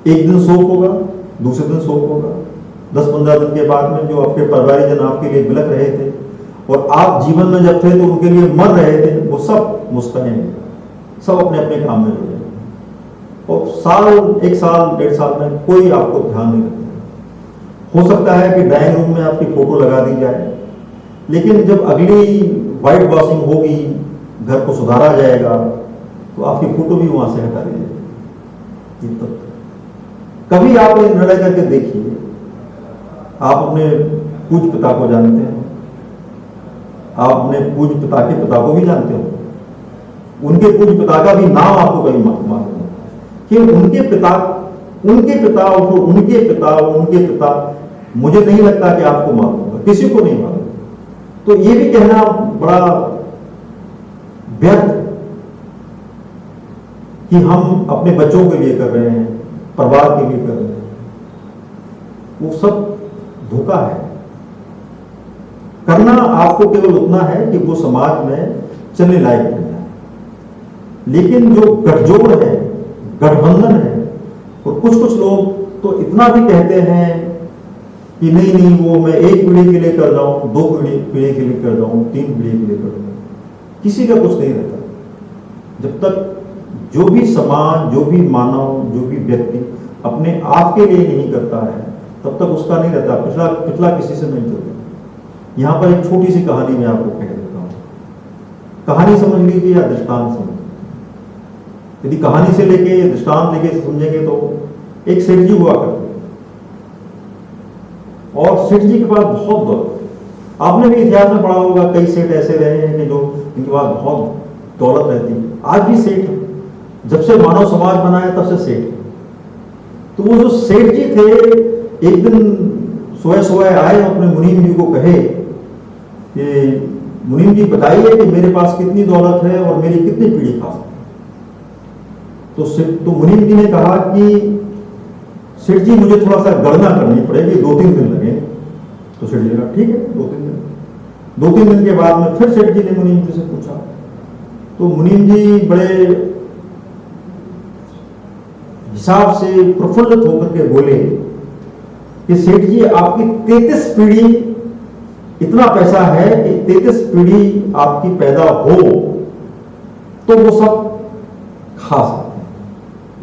एक दिन शोक होगा, दूसरे दिन शोक होगा, 10-15 दिन के बाद में जो आपके परिवारजन आपके लिए बिलख रहे थे और आप जीवन में जब थे तो उनके लिए मर रहे थे, वो सब मुस्तैन, सब अपने अपने काम में जुड़े। और साल, 1 साल, 1.5 साल में कोई आपको ध्यान नहीं रखता। हो सकता है कि ड्राइंग रूम में आपकी फोटो लगा दी जाए, लेकिन जब अगली व्हाइट वॉशिंग होगी, घर को सुधारा जाएगा, तो आपकी फोटो भी वहां से हटा दी जाएगी। तो कभी आप ये निर्णय करके देखिए, आप अपने पूज्य पिता को जानते हैं, आप अपने पूज्य पिता के पिता को भी जानते हो, उनके पूज्य पिता का भी नाम आपको कभी मालूम होगा कि उनके पिता, उनके पिता, मुझे नहीं लगता कि आपको मालूम होगा, किसी को नहीं मालूम। तो ये भी कहना बड़ा व्यर्थ कि हम अपने बच्चों के लिए कर रहे हैं, परिवार के लिए कर रहे हैं, वो सब धोखा है। करना आपको केवल उतना है कि वो समाज में चलने लायक बन जाए, लेकिन जो गठजोड़ है, गठबंधन है, और कुछ लोग तो इतना भी कहते हैं कि नहीं वो मैं एक पीढ़ी के लिए कर रहा हूं, 2 पीढ़ी के लिए कर रहा हूं, 3 पीढ़ी के लिए कर रहा हूं, किसी का कुछ नहीं रहता जब तक जो भी समाज, जो भी मानव, जो भी व्यक्ति अपने आप के लिए नहीं करता है, तब तक उसका नहीं रहता, पिछला किसी से नहीं चलता। यहां पर एक छोटी सी कहानी मैं आपको कह देता हूं, कहानी समझ लीजिए या दृष्टांत समझ लीजिए। यदि कहानी से लेके दृष्टांत लेके समझेंगे तो एक सेठ जी हुआ करते और सेठ जी के पास बहुत दौलत। आपने भी इतिहास में पढ़ा होगा, कई सेठ ऐसे रहे हैं कि जो इनके पास बहुत दौलत रहती है। आज भी सेठ, जब से मानव समाज बना है तब से सेठ। तो वो जो सेठ जी थे, एक दिन सुबह आए अपने मुनीम जी को कहे कि मुनीम जी बताइए कि मेरे पास कितनी दौलत है और मेरी कितनी पीढ़ी खा सकती। तो मुनीम जी ने कहा कि सेठ जी मुझे थोड़ा सा गणना करनी पड़ेगी, 2-3 दिन लगे। तो सेठ जी ने कहा ठीक है, 2-3 दिन के बाद में फिर सेठ जी ने मुनीम जी से पूछा। तो मुनीम जी बड़े हिसाब से प्रफुल्लित होकर के बोले कि सेठ जी आपकी 33 पीढ़ी, इतना पैसा है कि 33 पीढ़ी आपकी पैदा हो तो वो सब खा सकते हैं,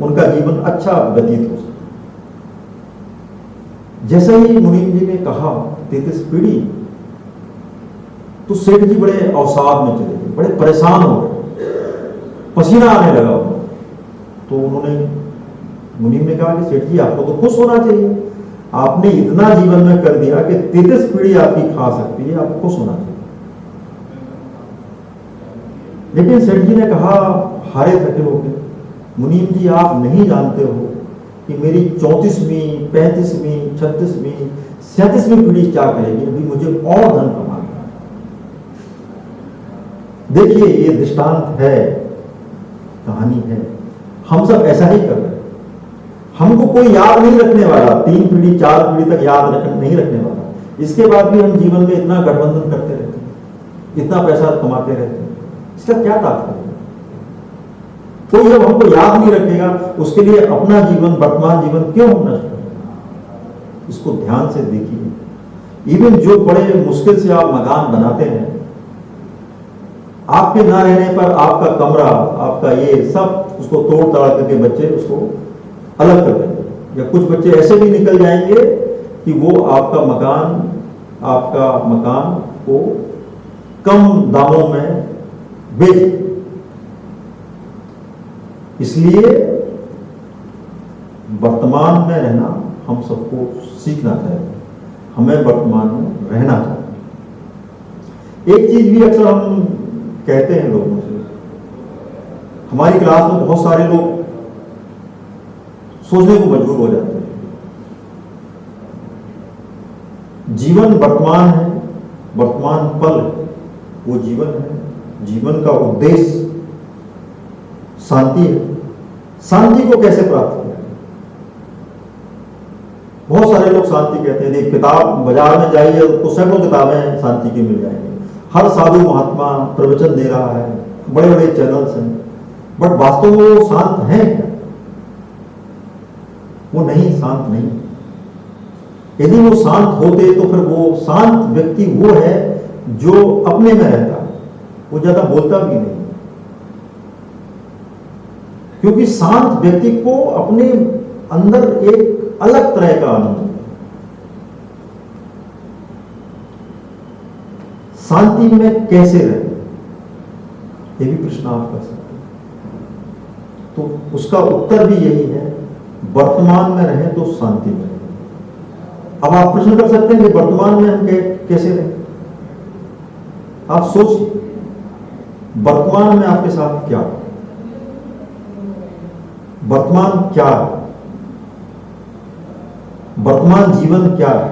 उनका जीवन अच्छा व्यतीत हो सकता। जैसे ही मुनीम जी ने कहा 33 पीढ़ी, तो सेठ जी बड़े अवसाद में चले गए, बड़े परेशान हो गए, पसीना आने लगा उनको। तो उन्होंने, मुनीम ने कहा कि सेठ जी आपको तो खुश होना चाहिए, आपने इतना जीवन में कर दिया कि 33 पीढ़ी आपकी खा सकती है, आपको खुश होना चाहिए। लेकिन सेठ जी ने कहा हारे थके होकर, मुनीम जी आप नहीं जानते हो कि मेरी 34वीं, 35वीं, 36वीं, 37वीं पीढ़ी क्या करेगी, अभी मुझे और धन कमाना है। देखिए ये दृष्टांत है, कहानी है, हम सब ऐसा ही कर रहे हैं। हमको कोई याद नहीं रखने वाला, 3 पीढ़ी 4 पीढ़ी तक याद नहीं रखने वाला, इसके बाद भी हम जीवन में इतना गठबंधन करते रहते हैं, इतना पैसा कमाते रहते हैं, इसका क्या तात्पर्य? कोई जब हमको याद नहीं रखेगा, उसके लिए अपना जीवन, वर्तमान जीवन क्यों हम नष्ट करें? इसको ध्यान से देखिए। इवन जो बड़े मुश्किल से आप मकान बनाते हैं, आपके ना रहने पर आपका कमरा, आपका ये सब, उसको तोड़ ताड़ करके बच्चे उसको अलग कर देंगे, या कुछ बच्चे ऐसे भी निकल जाएंगे कि वो आपका मकान को कम दामों में बेच। इसलिए वर्तमान में रहना हम सबको सीखना चाहिए, हमें वर्तमान में रहना चाहिए। एक चीज भी अक्सर हम कहते हैं लोगों से, हमारी क्लास में बहुत सारे लोग सोचने को मजबूर हो जाते हैं। जीवन वर्तमान है, वर्तमान पल वो जीवन है, जीवन का उद्देश्य शांति है। शांति को कैसे प्राप्त करें? बहुत सारे लोग शांति कहते हैं, एक किताब बाजार में जाइए तो सैकड़ों किताबें शांति की मिल जाएंगी, हर साधु महात्मा प्रवचन दे रहा है, बड़े बड़े चैनल्स हैं, बट वास्तव में वो शांत हैं क्या? वो नहीं, शांत नहीं। यदि वो शांत होते तो फिर वो शांत व्यक्ति वो है जो अपने में रहता है, वो ज्यादा बोलता भी नहीं, क्योंकि शांत व्यक्ति को अपने अंदर एक अलग तरह का आनंद है। शांति में कैसे रहे, ये भी प्रश्न आप कर सकते हैं। तो उसका उत्तर भी यही है, वर्तमान में रहें तो शांति में रहें। अब आप प्रश्न कर सकते हैं कि वर्तमान में हम कैसे रहें? आप सोचिए, वर्तमान में आपके साथ क्या है? वर्तमान क्या है? वर्तमान जीवन क्या है?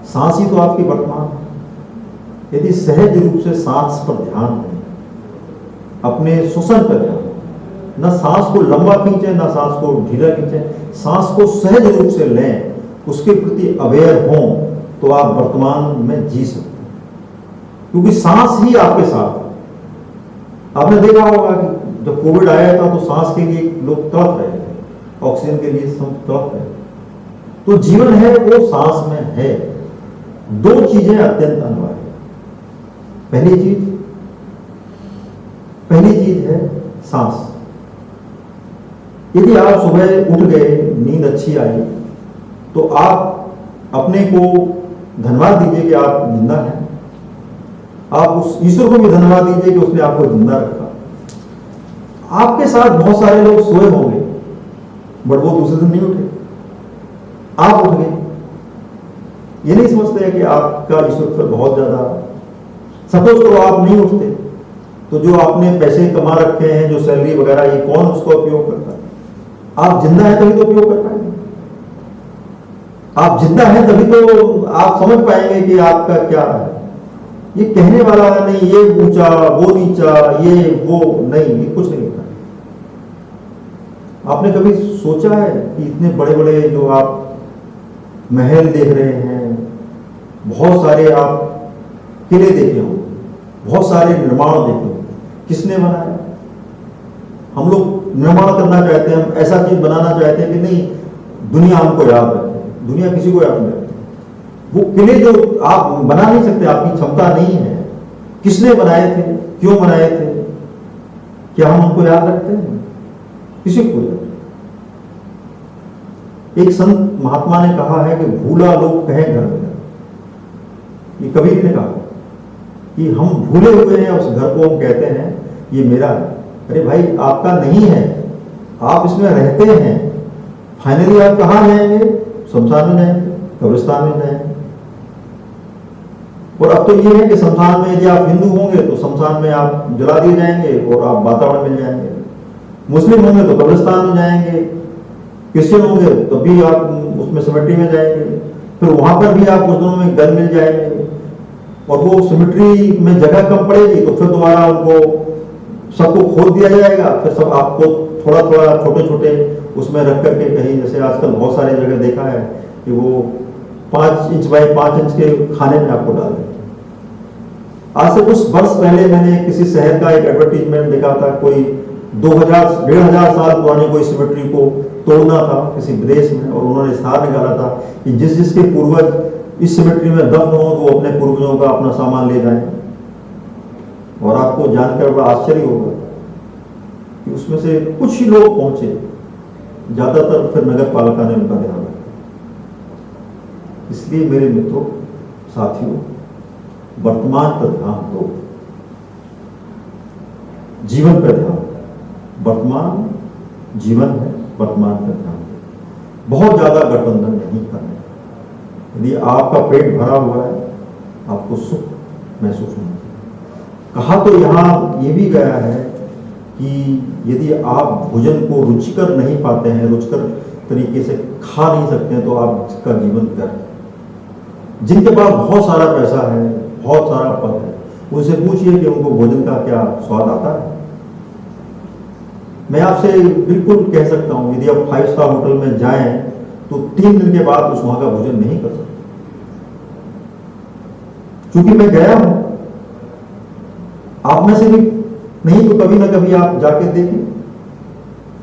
सांस ही तो आपकी वर्तमान है। यदि सहज रूप से सांस पर ध्यान दें, अपने श्वसन पर ध्यान, न सांस को लंबा खींचे न सांस को ढीला खींचे, सांस को सहज रूप से लें, उसके प्रति अवेयर हों, तो आप वर्तमान में जी सकते हैं, क्योंकि सांस ही आपके साथ है। आपने देखा होगा कि जब कोविड आया था तो सांस के लिए लोग तड़प रहे थे, ऑक्सीजन के लिए सब तड़प रहे थे। तो जीवन है वो सांस में है। दो चीजें अत्यंत अनिवार्य है। पहली चीज है सांस। यदि आप सुबह उठ गए, नींद अच्छी आई, तो आप अपने को धन्यवाद दीजिए कि आप जिंदा हैं। आप उस ईश्वर को भी धन्यवाद दीजिए कि उसने आपको जिंदा रखा। आपके साथ बहुत सारे लोग सोए होंगे, बट वो दूसरे दिन नहीं उठे, आप उठ गए। ये नहीं समझते हैं कि आपका ईश्वर पर बहुत ज्यादा। सपोज करो आप नहीं उठते, तो जो आपने पैसे कमा रखे हैं, जो सैलरी वगैरह, ये कौन उसका उपयोग करता है? आप जिंदा हैं तभी तो उपयोग कर पाएंगे। आप जिंदा हैं तभी तो आप समझ पाएंगे कि आपका क्या है। ये कहने वाला नहीं, ये ऊंचा वो नीचा, ये वो नहीं, ये कुछ नहीं होता। आपने कभी सोचा है कि इतने बड़े बड़े जो आप महल देख रहे हैं, बहुत सारे आप किले देखे हो, बहुत सारे निर्माण देखे हो, किसने बनाया? हम लोग निर्माण करना चाहते हैं, हम ऐसा चीज बनाना चाहते हैं कि नहीं दुनिया हमको याद रखे। दुनिया किसी को याद नहीं रखती। वो किले जो आप बना नहीं सकते, आपकी क्षमता नहीं है। किसने बनाए थे, क्यों बनाए थे, क्या हम उनको याद रखते हैं? किसी को याद। एक संत महात्मा ने कहा है कि भूला लोग कहे घर में। ये कबीर ने कहा कि हम भूले हुए हैं, उस घर को हम कहते हैं ये मेरा है। अरे भाई, आपका नहीं है, आप इसमें रहते हैं। फाइनली आप कहाँ जाएंगे? शमशान में जाएंगे, कब्रिस्तान में जाएंगे। और अब तो ये है कि शमशान में यदि आप हिंदू होंगे तो शमशान में आप जला दिए जाएंगे और आप वातावरण मिल जाएंगे। मुस्लिम होंगे तो कब्रिस्तान में जाएंगे, क्रिश्चियन होंगे तो भी आप उसमें सिमेट्री में जाएंगे, फिर वहां पर भी आप कुछ दिनों में गन मिल जाएंगे। और वो सिमेट्री में जगह कम पड़ेगी तो फिर दोबारा उनको सबको खोद दिया जाएगा। फिर सब आपको थोड़ा थोड़ा छोटे छोटे उसमें रख करके कहीं, जैसे आजकल बहुत सारी जगह देखा है कि वो 5 इंच बाई 5 इंच के खाने में आपको डाल देते हैं। आज से कुछ वर्ष पहले मैंने किसी शहर का एक एडवर्टीजमेंट देखा था, कोई 1,500 साल पुरानी कोई सिमेट्री को तोड़ना था किसी विदेश में, और उन्होंने इश्तेहार निकाला था कि जिस जिसके पूर्वज इस सिमेट्री में दफन हो वो अपने पूर्वजों का अपना सामान ले जाएं। और आपको जानकर बड़ा आश्चर्य होगा कि उसमें से कुछ ही लोग पहुंचे, ज्यादातर फिर नगर पालिका ने उनका ध्यान रखा। इसलिए मेरे मित्रों, साथियों, वर्तमान पर ध्यान दो, जीवन पर ध्यान। वर्तमान जीवन है, वर्तमान पर ध्यान दो। बहुत ज्यादा गठबंधन नहीं करना। यदि आपका पेट भरा हुआ है, आपको सुख महसूस नहीं। कहा तो यहां यह भी गया है कि यदि आप भोजन को रुचिकर नहीं पाते हैं, रुचिकर तरीके से खा नहीं सकते हैं, तो आपका जीवन व्यर्थ है। जिनके पास बहुत सारा पैसा है, बहुत सारा पद है, उनसे पूछिए कि उनको भोजन का क्या स्वाद आता है। मैं आपसे बिल्कुल कह सकता हूं, यदि आप 5 स्टार होटल में जाएं तो 3 दिन के बाद उस वहां का भोजन नहीं कर सकते। क्योंकि मैं गया हूं, आप में से भी नहीं तो कभी ना कभी आप जाके देखें,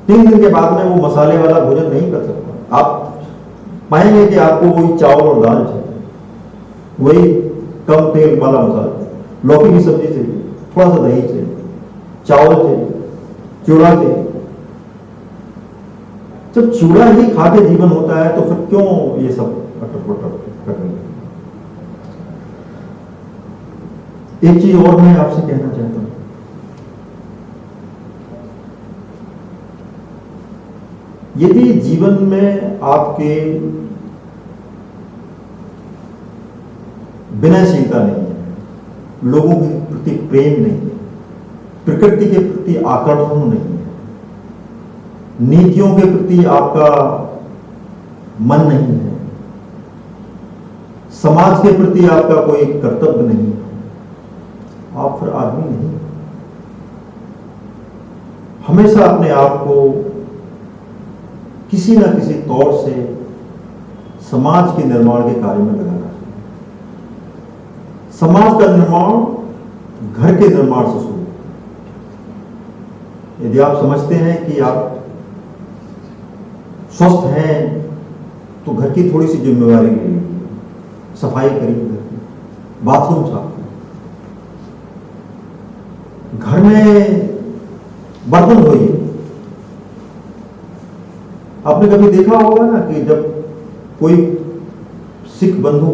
3 दिन के बाद में वो मसाले वाला भोजन नहीं कर सकता। आप पाएंगे कि आपको वही चावल और दाल चाहिए, वही कम तेल वाला मसाला, लौकी की सब्जी चाहिए, थोड़ा सा दही चाहिए, चावल चाहिए, चूड़ा चाहिए। जब चूड़ा ही खा के जीवन होता है तो फिर क्यों ये सब अटर-पटर करने? एक चीज और मैं आपसे कहना चाहता हूं, यदि जीवन में आपके विनयशीलता नहीं है, लोगों के प्रति प्रेम नहीं है, प्रकृति के प्रति आकर्षण नहीं है, नीतियों के प्रति आपका मन नहीं है, समाज के प्रति आपका कोई कर्तव्य नहीं है, आप फिर आदमी नहीं। हमेशा अपने आप को किसी न किसी तौर से समाज के निर्माण के कार्य में लगाना चाहिए। समाज का निर्माण घर के निर्माण से शुरू होता है। यदि आप समझते हैं कि आप स्वस्थ हैं तो घर की थोड़ी सी जिम्मेवारी ले लीजिए, सफाई करिए, घर की बाथरूम साफ करिए, घर में बर्तन धोइए। आपने कभी देखा होगा ना कि जब कोई सिख बंधु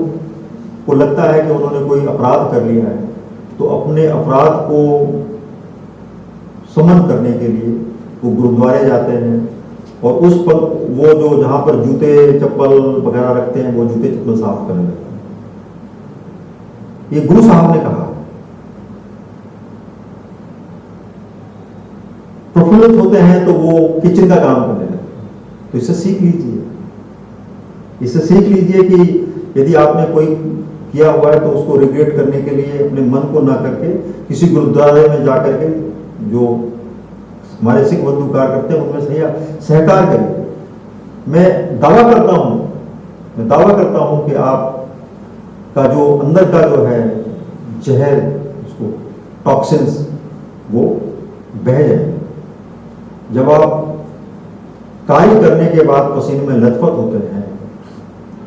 को लगता है कि उन्होंने कोई अपराध कर लिया है तो अपने अपराध को समन करने के लिए वो गुरुद्वारे जाते हैं और उस पर वो जो जहां पर जूते चप्पल वगैरह रखते हैं वो जूते चप्पल साफ करने लगते हैं। ये गुरु साहब ने कहा। प्रफुल्लित होते हैं तो वो किचन का काम करने लगते हैं। तो इससे सीख लीजिए, इससे सीख लीजिए कि यदि आपने कोई किया हुआ है तो उसको रिग्रेट करने के लिए अपने मन को ना करके किसी गुरुद्वारे में जाकर के जो हमारे सिख बंधु कार्य करते हैं उनमें सहकार करिए। मैं दावा करता हूं कि आप का जो अंदर का जो है जहर, उसको टॉक्सिन्स, वो बह जाए। जब आप कार्य करने के बाद पसीने में लथपथ होते हैं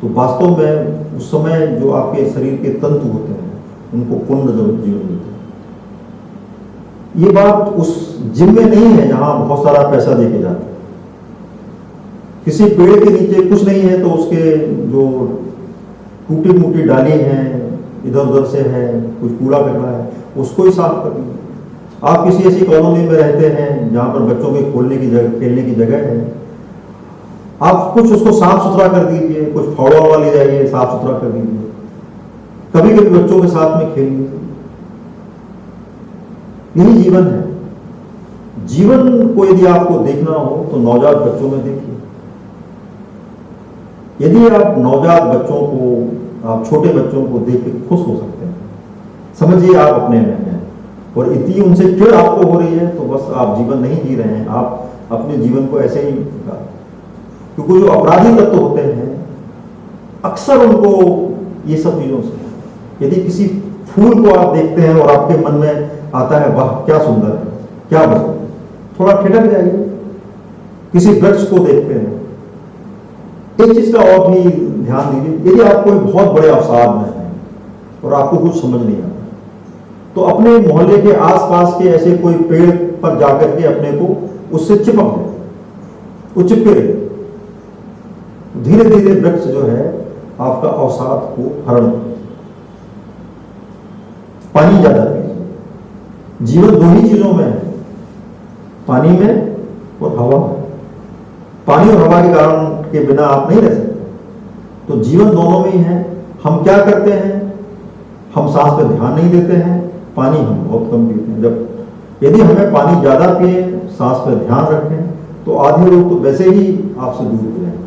तो वास्तव में उस समय जो आपके शरीर के तंतु होते हैं उनको पूर्ण जीवन मिलता है। ये बात उस जिम में नहीं है जहां बहुत सारा पैसा देके जाते हैं। किसी पेड़ के नीचे कुछ नहीं है तो उसके जो टूटी फूटी डाली हैं, इधर उधर से है, कुछ कूड़ा कचरा है, उसको ही साफ कर दीजिए। आप किसी ऐसी कॉलोनी में रहते हैं जहां पर बच्चों के खेलने की जगह है, आप कुछ उसको साफ सुथरा कर दीजिए, कुछ फावड़ा वाली जाइए, साफ सुथरा कर दीजिए। कभी कभी बच्चों के साथ में खेलिए। यही जीवन है। जीवन को यदि आपको देखना हो तो नवजात बच्चों में देखिए। यदि आप नवजात बच्चों को, आप छोटे बच्चों को देख के खुश हो सकते हैं, समझिए आप अपने में हैं। और इतनी उनसे चिढ़ आपको हो रही है तो बस आप जीवन नहीं जी रहे हैं, आप अपने जीवन को ऐसे ही, क्योंकि जो अपराधी तत्व होते हैं अक्सर उनको ये सब चीजों से, यदि किसी फूल को आप देखते हैं और आपके मन में आता है वाह क्या सुंदर है, क्या बस, थोड़ा ठिठक जाइए। किसी वृक्ष को देखते हैं, एक चीज का और भी ध्यान दीजिए, यदि आप कोई बहुत बड़े अवसाद में हैं और आपको कुछ समझ नहीं आता तो अपने मोहल्ले के आसपास के ऐसे कोई पेड़ पर जाकर के अपने को उससे चिपक दें, वो चिपके रहे। धीरे धीरे वृक्ष जो है आपका अवसाद को हरण। पानी ज्यादा पीजिए। जीवन दो ही चीजों में है, पानी में और हवा में। पानी और हवा के कारण के बिना आप नहीं रह सकते, तो जीवन दोनों में ही है। हम क्या करते हैं, हम सांस पे ध्यान नहीं देते हैं, पानी हम बहुत कम पीते हैं। जब यदि हमें पानी ज्यादा पिए, सांस पे ध्यान रखें, तो आधे लोग तो वैसे ही आपसे दूर हो जाएंगे।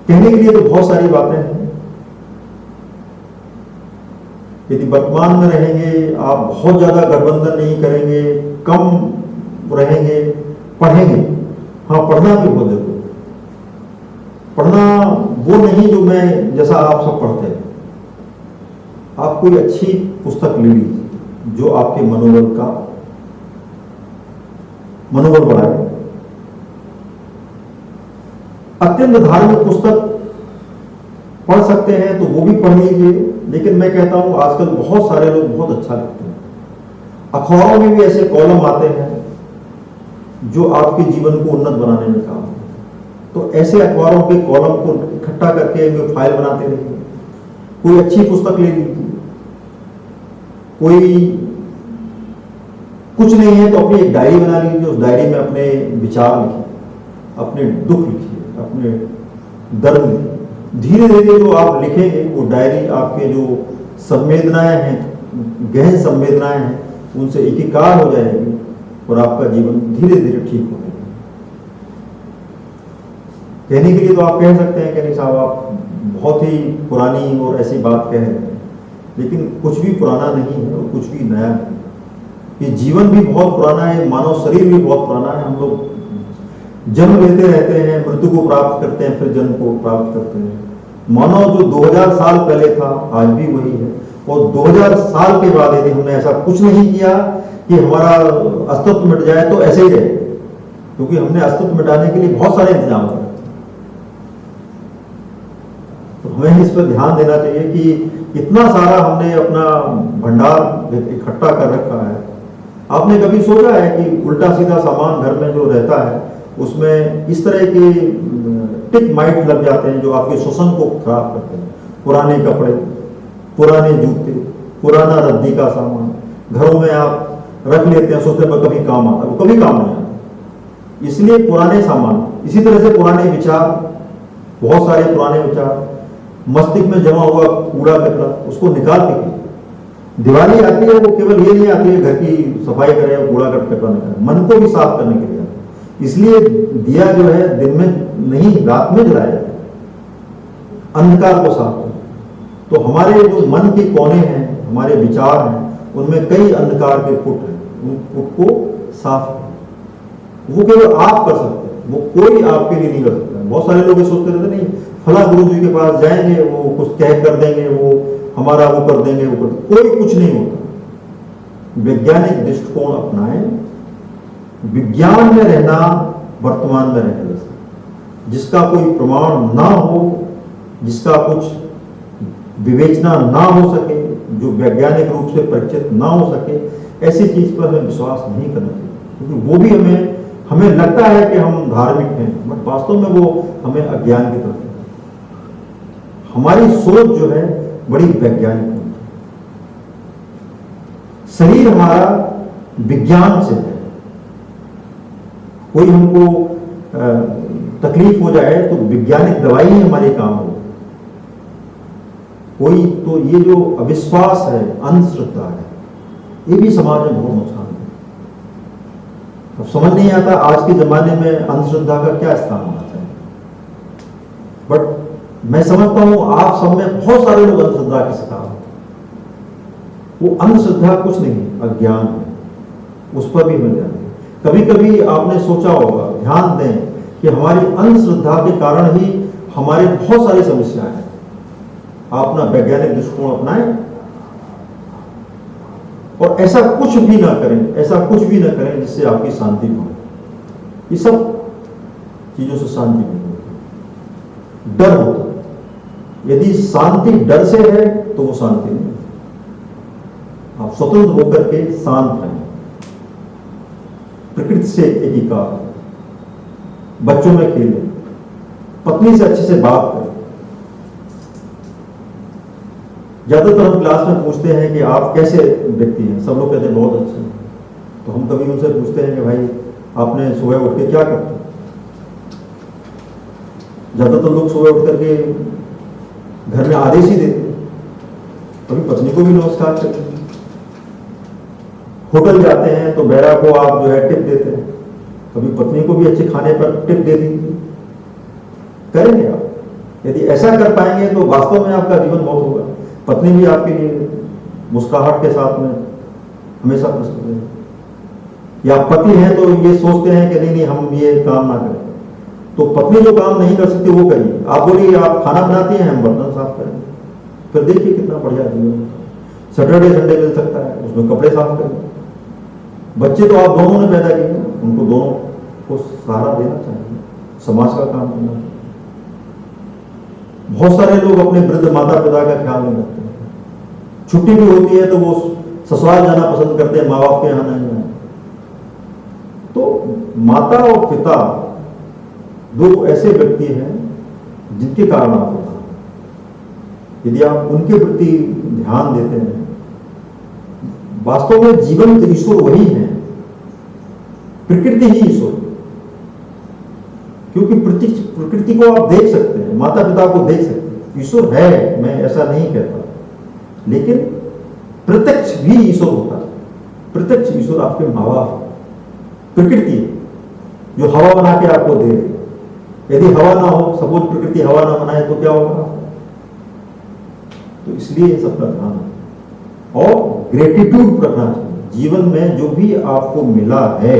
कहने के लिए तो बहुत सारी बातें हैं। यदि वर्तमान में रहेंगे, आप बहुत ज्यादा गठबंधन नहीं करेंगे, कम रहेंगे, पढ़ेंगे। हाँ, पढ़ना भी बहुत जरूरी है। पढ़ना वो नहीं जो मैं जैसा आप सब पढ़ते हैं। आप कोई अच्छी पुस्तक ले लीजिए जो आपके मनोबल बढ़ाए। अत्यंत धार्मिक पुस्तक पढ़ सकते हैं तो वो भी पढ़ लीजिए, लेकिन मैं कहता हूं आजकल बहुत सारे लोग बहुत अच्छा लिखते हैं। अखबारों में भी ऐसे कॉलम आते हैं जो आपके जीवन को उन्नत बनाने में काम है। तो ऐसे अखबारों के कॉलम को इकट्ठा करके फाइल बनाते रहिए। कोई अच्छी पुस्तक ले लीजिए। कोई कुछ नहीं है तो अपनी एक डायरी बना लीजिए, उस डायरी में अपने विचार लिखिए, अपने दुख लिखिए, अपने दर्द लिखिए। धीरे धीरे जो आप लिखेंगे वो डायरी आपके जो संवेदनाएं हैं, गहन संवेदनाएं हैं, उनसे एकीकार हो जाएगी और आपका जीवन धीरे धीरे ठीक हो जाएगा। कहने के लिए तो आप कह सकते हैं कि नहीं साहब आप बहुत ही पुरानी और ऐसी बात कह रहे हैं, लेकिन कुछ भी पुराना नहीं है और कुछ भी नया नहीं। ये जीवन भी बहुत पुराना है, मानव शरीर भी बहुत पुराना है। हम लोग जन्म लेते रहते हैं, मृत्यु को प्राप्त करते हैं, फिर जन्म को प्राप्त करते हैं। मानव जो 2000 साल पहले था आज भी वही है, और 2000 साल के बाद यदि हमने ऐसा कुछ नहीं किया कि हमारा अस्तित्व मिट जाए तो ऐसे ही रहे, क्योंकि हमने अस्तित्व मिटाने के लिए बहुत सारे इंतजाम करे। तो हमें इस पर ध्यान देना चाहिए कि इतना सारा हमने अपना भंडार इकट्ठा कर रखा है। आपने कभी सोचा है कि उल्टा सीधा सामान घर में जो रहता है उसमें इस तरह के टिक माइट लग जाते हैं जो आपके श्वसन को खराब करते हैं। पुराने कपड़े, पुराने जूते, पुराना रद्दी का सामान घरों में आप रख लेते हैं, सोचते हैं कभी काम आता है, वो कभी काम नहीं आता। इसलिए पुराने सामान, इसी तरह से पुराने विचार, बहुत सारे पुराने विचार, मस्तिष्क में जमा हुआ कूड़ा कचरा, उसको निकाल के दिवाली आती है वो केवल ये नहीं आती है घर की सफाई करें, कूड़ा कचरा निकालें, मन को भी साफ करने के लिए आती है। इसलिए दिया जो है दिन में नहीं रात में जलाया जाता है, अंधकार को साफ करें। तो हमारे जो मन के कोने हैं, हमारे विचार हैं, उनमें कई अंधकार के पुट हैं, उन पुट को साफ करें। वो केवल आप कर सकते हैं, वो कोई आपके लिए नहीं कर सकता। बहुत सारे लोग सोचते रहते नहीं फला गुरु जी के पास जाएंगे, वो कुछ कह कर देंगे, वो हमारा वो कर देंगे, वो कर देंगे। कोई कुछ नहीं होता। वैज्ञानिक दृष्टिकोण अपनाएं, विज्ञान में रहना वर्तमान में रहने जैसा। जिसका कोई प्रमाण ना हो, जिसका कुछ विवेचना ना हो सके, जो वैज्ञानिक रूप से परिचित ना हो सके, ऐसी चीज पर हमें विश्वास नहीं करना चाहिए, क्योंकि वो भी हमें लगता है कि हम धार्मिक हैं, बट वास्तव में वो हमें अज्ञान की तरफ है। हमारी सोच जो है बड़ी वैज्ञानिक है। शरीर हमारा विज्ञान से है। कोई हमको तकलीफ हो जाए तो वैज्ञानिक दवाई ही हमारे काम हो। कोई तो ये जो अविश्वास है, अंधश्रद्धा है, ये भी समाज में बहुत नुकसान है। अब समझ नहीं आता आज के जमाने में अंधश्रद्धा का क्या स्थान होना चाहिए। बट मैं समझता हूं आप सब में बहुत सारे लोग अंधश्रद्धा के शिकार होते हैं। वो अंधश्रद्धा कुछ नहीं, अज्ञान है, उस पर भी मिल जाते हैं। कभी कभी आपने सोचा होगा, ध्यान दें कि हमारी अंधश्रद्धा के कारण ही हमारे बहुत सारी समस्याएं हैं। आप अपना वैज्ञानिक दृष्टिकोण अपनाएं और ऐसा कुछ भी ना करें, ऐसा कुछ भी ना करें जिससे आपकी शांति हो। ये सब चीजों से शांति नहीं होती, डर होता है। यदि शांति डर से है तो वो शांति नहीं है। आप स्वतंत्र होकर के शांत रहें, प्रकृति से एकीकार, बच्चों में खेलें, पत्नी से अच्छे से बात करें। ज्यादातर हम क्लास में पूछते हैं कि आप कैसे व्यक्ति हैं, सब लोग कहते हैं बहुत अच्छे। तो हम कभी उनसे पूछते हैं कि भाई आपने सुबह उठ के क्या करते हैं। ज्यादातर लोग सुबह उठ करके घर में आदेश ही देते हैं, कभी पत्नी को भी नमस्कार करते हैं। होटल जाते हैं तो बैरा को आप जो है टिप देते हैं, कभी पत्नी को भी अच्छे खाने पर टिप दे दीजिए। करेंगे आप, यदि ऐसा कर पाएंगे तो वास्तव में आपका जीवन बहुत होगा। पत्नी भी आपके लिए मुस्कुराहट के साथ में हमेशा प्रस्तुत है। या पति हैं तो ये सोचते हैं कि नहीं हम ये काम ना करें, तो पत्नी जो काम नहीं कर सकती वो करिए। आप बोलिए आप खाना बनाती हैं, हम बर्तन साफ करेंगे, फिर देखिए कितना बढ़िया जीवन होता है। सैटरडे संडे मिल सकता है, उसमें कपड़े साफ करेंगे। बच्चे तो आप दोनों ने पैदा किए, उनको दोनों को सहारा देना चाहिए, समाज का काम करना चाहिए। बहुत सारे लोग अपने वृद्ध माता पिता का ख्याल नहीं रखते। छुट्टी भी होती है तो वो ससुराल जाना पसंद करते हैं, माँ बाप के यहाँ नहीं जाना। तो माता और पिता दो ऐसे व्यक्ति हैं जिनके कारण आप होता है। यदि आप उनके प्रति ध्यान देते हैं, वास्तव में जीवंत ईश्वर वही है, प्रकृति ही ईश्वर। क्योंकि प्रकृति को आप देख सकते हैं, माता पिता को देख सकते हैं, ईश्वर है, मैं ऐसा नहीं कहता, लेकिन प्रत्यक्ष भी ईश्वर होता है। प्रत्यक्ष ईश्वर आपके माँ बाप, प्रकृति है जो हवा बना के आपको दे रही है। यदि हवा ना हो, सपोज प्रकृति हवा ना बनाए तो क्या होगा? तो इसलिए सबका ध्यान रखें और ग्रेटिट्यूड रखना चाहिए। जीवन में जो भी आपको मिला है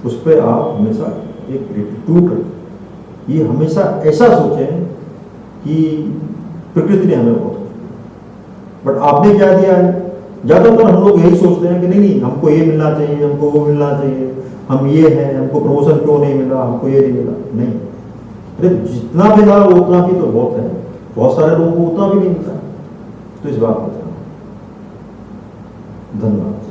उस पर आप हमेशा एक ग्रेटिट्यूड रखें। ये हमेशा ऐसा सोचें कि प्रकृति ने हमें बहुत, बट आपने क्या दिया है? ज्यादातर हम लोग यही सोचते हैं कि नहीं हमको ये मिलना चाहिए, हमको वो मिलना चाहिए, हम ये हैं, हमको प्रमोशन क्यों नहीं मिला, हमको ये नहीं मिला। नहीं, अरे जितना मिला उतना भी तो बहुत है, बहुत सारे लोगों को उतना भी नहीं मिला। तो इस बात पर ध्यान। धन्यवाद।